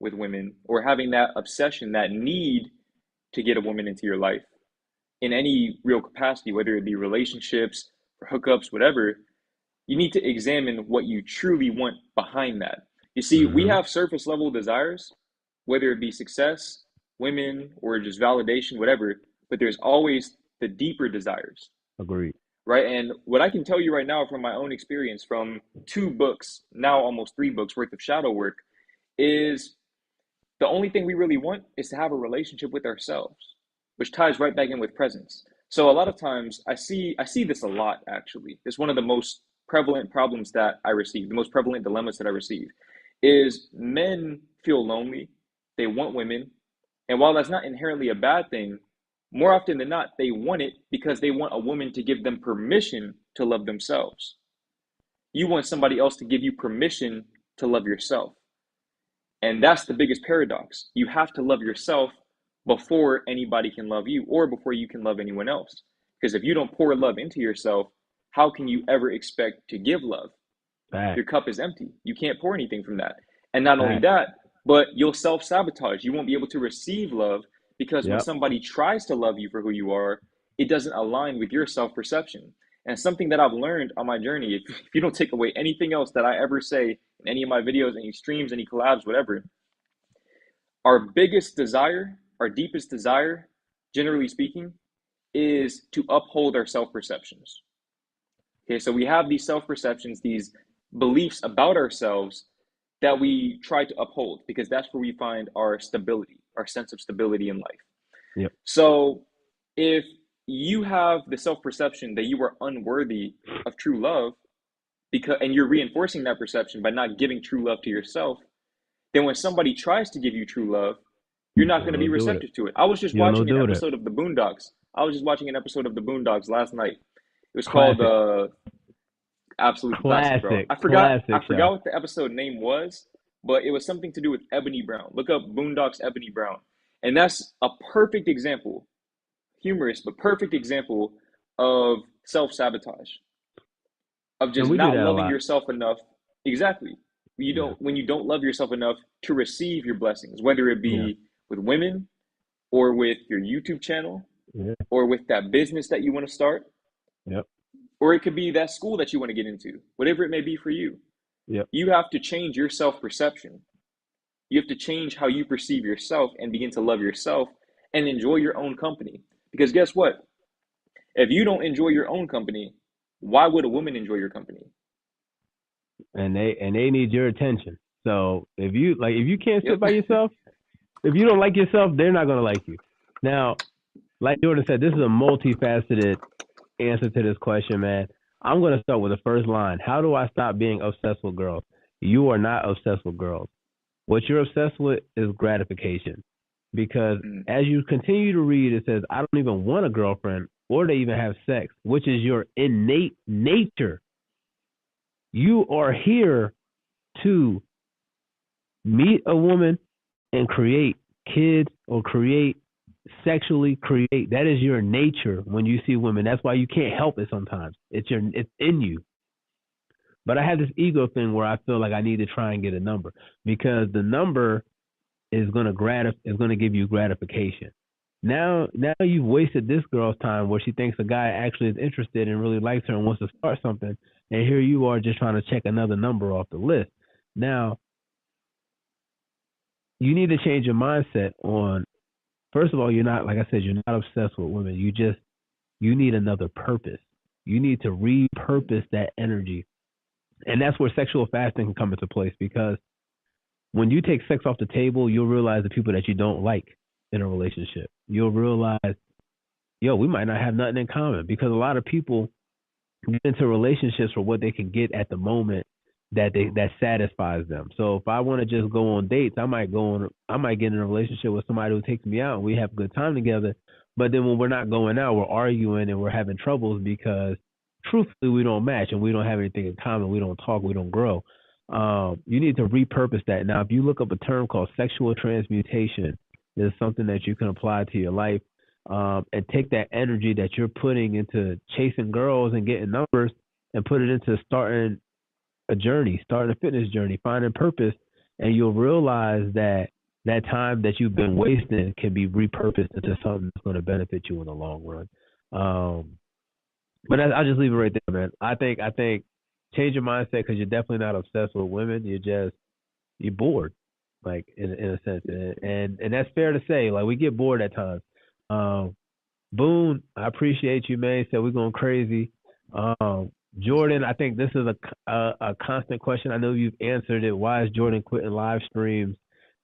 with women or having that obsession, that need to get a woman into your life in any real capacity, whether it be relationships or hookups, whatever, you need to examine what you truly want behind that. You see, we Mm-hmm. have surface level desires, whether it be success, women, or just validation, whatever, but there's always the deeper desires, Agreed. right? And what I can tell you right now from my own experience, from 2 books, now almost 3 books worth of shadow work, is the only thing we really want is to have a relationship with ourselves, which ties right back in with presence. So a lot of times I see this a lot actually. It's one of the most prevalent problems that I receive, the most prevalent dilemmas that I receive is men feel lonely, they want women, and while that's not inherently a bad thing, more often than not they want it because they want a woman to give them permission to love themselves. You want somebody else to give you permission to love yourself. And that's the biggest paradox. You have to love yourself before anybody can love you or before you can love anyone else. Because if you don't pour love into yourself, how can you ever expect to give love? Your Facts. cup is empty. You can't pour anything from that. And not only Facts. that, but you'll self sabotage. You won't be able to receive love because when Yep. somebody tries to love you for who you are, it doesn't align with your self perception. And something that I've learned on my journey, if you don't take away anything else that I ever say in any of my videos, any streams, any collabs, whatever, our biggest desire, our deepest desire, generally speaking, is to uphold our self perceptions. Okay, so we have these self perceptions, these beliefs about ourselves that we try to uphold because that's where we find our stability, our sense of stability in life. Yep. So if you have the self perception that you are unworthy of true love, and you're reinforcing that perception by not giving true love to yourself, then when somebody tries to give you true love, you're not You going don't to know be do it. receptive to it. I was just You don't know watching an do it. episode of The Boondocks. Last night. It was called Classic. absolute classic, bro. Classic. I Classic forgot show. what the episode name was, but it was something to do with Ebony Brown. Look up Boondocks Ebony Brown. And that's a perfect example, humorous, but perfect example of self-sabotage, of And just we do not that a loving lot. yourself enough. Exactly. Yeah. When you don't love yourself enough to receive your blessings, whether it Yeah. be with women or with your YouTube channel Yeah. or with that business that you want to start. Yep. or it could be that school that you want to get into, whatever it may be for you. Yep. You have to change your self-perception. You have to change how you perceive yourself and begin to love yourself and enjoy your own company. Because guess what? If you don't enjoy your own company, why would a woman enjoy your company? And they need your attention. So if you can't sit by yourself, if you don't like yourself, they're not gonna like you. Now, like Jordan said, this is a multifaceted answer to this question, man. I'm gonna start with the first line. How do I stop being obsessed with girls? You are not obsessed with girls. What you're obsessed with is gratification. Because as you continue to read, it says, I don't even want a girlfriend or to even have sex, which is your innate nature. You are here to meet a woman and create kids or sexually create. That is your nature when you see women. That's why you can't help it sometimes. It's in you. But I have this ego thing where I feel like I need to try and get a number because the number is going to give you gratification. Now you've wasted this girl's time where she thinks a guy actually is interested and really likes her and wants to start something, and here you are just trying to check another number off the list. Now, you need to change your mindset on, first of all, you're not, like I said, you're not obsessed with women. You need another purpose. You need to repurpose that energy. And that's where sexual fasting can come into place, because when you take sex off the table, you'll realize the people that you don't like in a relationship. You'll realize, we might not have nothing in common, because a lot of people get into relationships for what they can get at the moment that satisfies them. So if I want to just go on dates, I might get in a relationship with somebody who takes me out and we have a good time together. But then when we're not going out, we're arguing and we're having troubles because truthfully we don't match and we don't have anything in common. We don't talk, we don't grow. You need to repurpose that. Now, if you look up a term called sexual transmutation, there's something that you can apply to your life and take that energy that you're putting into chasing girls and getting numbers and put it into starting a fitness journey, finding purpose, and you'll realize that time that you've been wasting can be repurposed into something that's going to benefit you in the long run. But I'll just leave it right there, man. I think change your mindset, because you're definitely not obsessed with women. You're bored, like in a sense, and that's fair to say. Like, we get bored at times. Boone, I appreciate you, man. Said we're going crazy. Jordan, I think this is a constant question. I know you've answered it. Why is Jordan quitting live streams?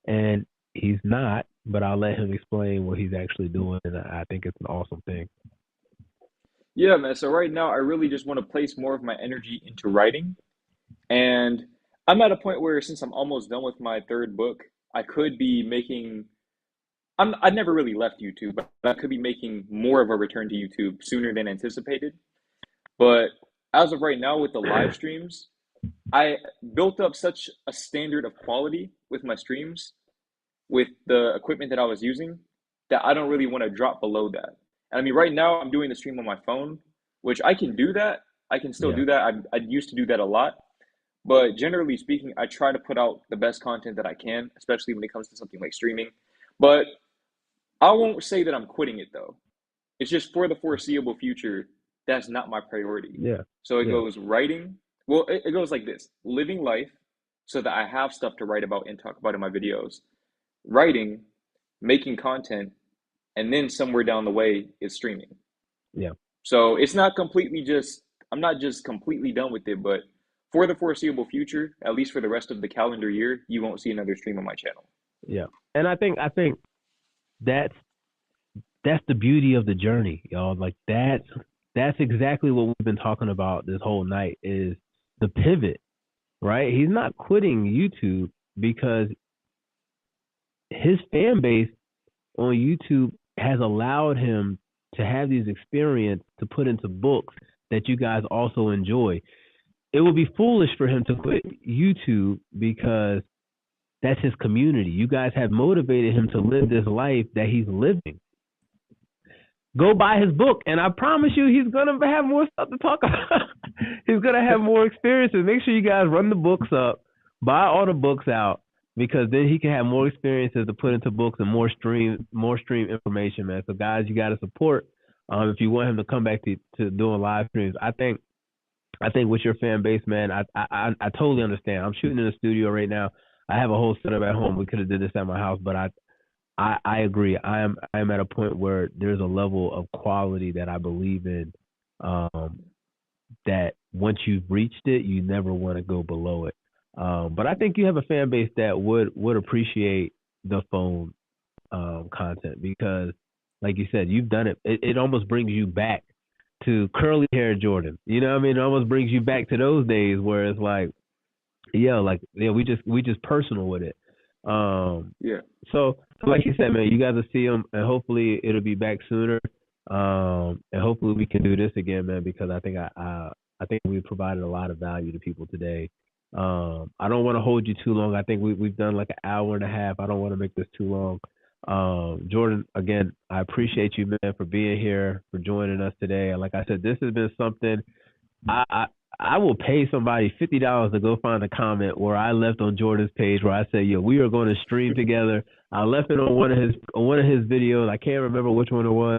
And he's not, but I'll let him explain what he's actually doing. And I think it's an awesome thing. Yeah, man. So right now, I really just want to place more of my energy into writing. And I'm at a point where, since I'm almost done with my third book, I could be making, I never really left YouTube, but I could be making more of a return to YouTube sooner than anticipated. But as of right now, with the live streams, I built up such a standard of quality with my streams, with the equipment that I was using, that I don't really want to drop below that. And I mean, right now I'm doing the stream on my phone, which I can do that. I can still do that. I used to do that a lot. But generally speaking, I try to put out the best content that I can, especially when it comes to something like streaming. But I won't say that I'm quitting it, though. It's just for the foreseeable future, that's not my priority. Yeah. So it goes writing. Well, it goes like this: living life so that I have stuff to write about and talk about in my videos. Writing, making content, and then somewhere down the way is streaming. Yeah. So it's not completely I'm not just completely done with it, but for the foreseeable future, at least for the rest of the calendar year, you won't see another stream on my channel. Yeah. And I think that's the beauty of the journey, y'all. Like, that's exactly what we've been talking about this whole night, is the pivot, right? He's not quitting YouTube because his fan base on YouTube has allowed him to have these experiences to put into books that you guys also enjoy. It would be foolish for him to quit YouTube because that's his community. You guys have motivated him to live this life that he's living. Go buy his book, and I promise you he's going to have more stuff to talk about. He's going to have more experiences. Make sure you guys run the books up, buy all the books out, because then he can have more experiences to put into books and more stream information, man. So, guys, you got to support If you want him to come back to doing live streams, I think with your fan base, man, I totally understand. I'm shooting in the studio right now. I have a whole setup at home. We could have did this at my house, but I agree. I am at a point where there's a level of quality that I believe in. That once you've reached it, you never want to go below it. But I think you have a fan base that would appreciate the phone content because, like you said, you've done it. It almost brings you back to curly hair Jordan. You know what I mean? It almost brings you back to those days where it's like, we just personal with it. Yeah. So like you said, man, you guys will see them, and hopefully it'll be back sooner. And hopefully we can do this again, man, because I think I think we provided a lot of value to people today. I don't want to hold you too long. I think we've done like an hour and a half. I don't want to make this too long. Jordan, again, I appreciate you, man, for being here, for joining us today. And like I said, this has been something I will pay somebody $50 to go find a comment where I left on Jordan's page where I said, "Yo, we are going to stream together." I left it on one of his videos. I can't remember which one it was.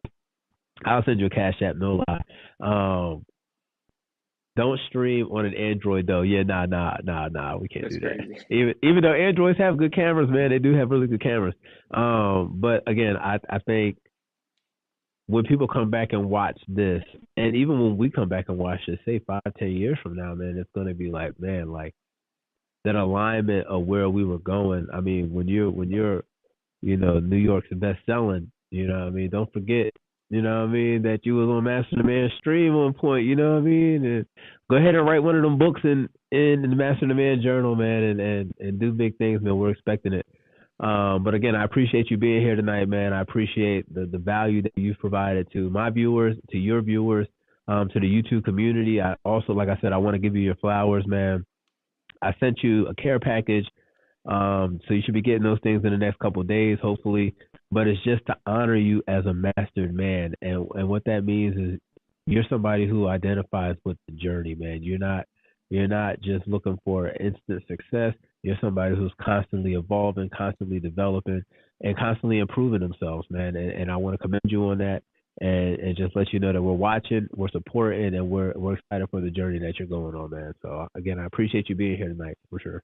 I'll send you a Cash App, no lie. Don't stream on an Android though. Yeah, nah. We can't That's do that. crazy. Even though Androids have good cameras, man, they do have really good cameras. But again, I think when people come back and watch this, and even when we come back and watch this, say 5-10 years from now, man, it's gonna be like, man, like that alignment of where we were going. I mean, when you're New York's best selling, don't forget, that you was on Master the Man stream on point, what I mean? And go ahead and write one of them books in the Master the Man journal, man, and do big things, man. We're expecting it. But again, I appreciate you being here tonight, man. I appreciate the value that you've provided to my viewers, to your viewers, to the YouTube community. I also, like I said, I want to give you your flowers, man. I sent you a care package. So you should be getting those things in the next couple of days, hopefully. But it's just to honor you as a mastered man. And what that means is you're somebody who identifies with the journey, man. You're not just looking for instant success. You're somebody who's constantly evolving, constantly developing, and constantly improving themselves, man. And I want to commend you on that and just let you know that we're watching, we're supporting, and we're excited for the journey that you're going on, man. So again, I appreciate you being here tonight for sure.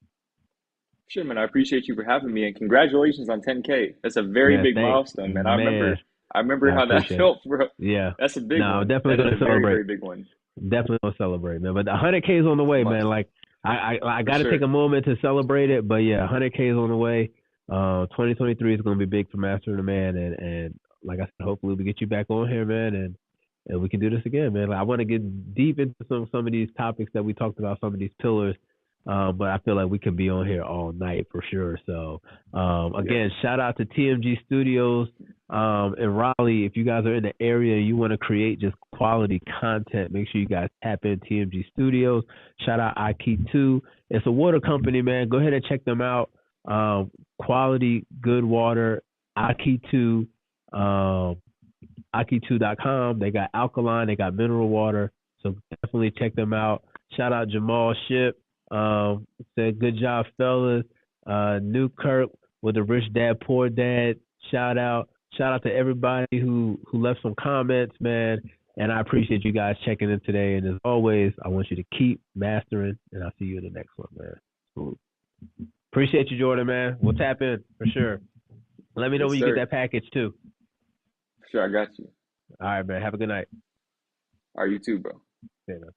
Sure, man. I appreciate you for having me, and congratulations on 10K. That's a very big milestone, man. I remember how that felt, bro. Yeah, that's a big one. I'm definitely gonna celebrate. Very, very big one. Definitely gonna celebrate, man. But the 100K is on the way, man. Like I got to take a moment to celebrate it, but yeah, 100K is on the way. 2023 is gonna be big for Master the Man, and like I said, hopefully we get you back on here, man, and we can do this again, man. Like, I want to get deep into some of these topics that we talked about, some of these pillars. But I feel like we can be on here all night for sure. So, again, shout out to TMG Studios in Raleigh. If you guys are in the area and you want to create just quality content, make sure you guys tap in TMG Studios. Shout out 𝐼Key2. It's a water company, man. Go ahead and check them out. Quality, good water, 𝐼Key2, 𝐼Key2.com. They got alkaline, they got mineral water. So definitely check them out. Shout out Jamal Ship. Said good job, fellas. Newkirk with the Rich Dad Poor Dad. Shout out to everybody who left some comments, man. And I appreciate you guys checking in today. And as always, I want you to keep mastering, and I'll see you in the next one, man. Appreciate you, Jordan, man. We'll tap in for sure. Let me know when you get that package too. Sure, I got you. All right, man. Have a good night. All right, you too, bro. Yeah, man.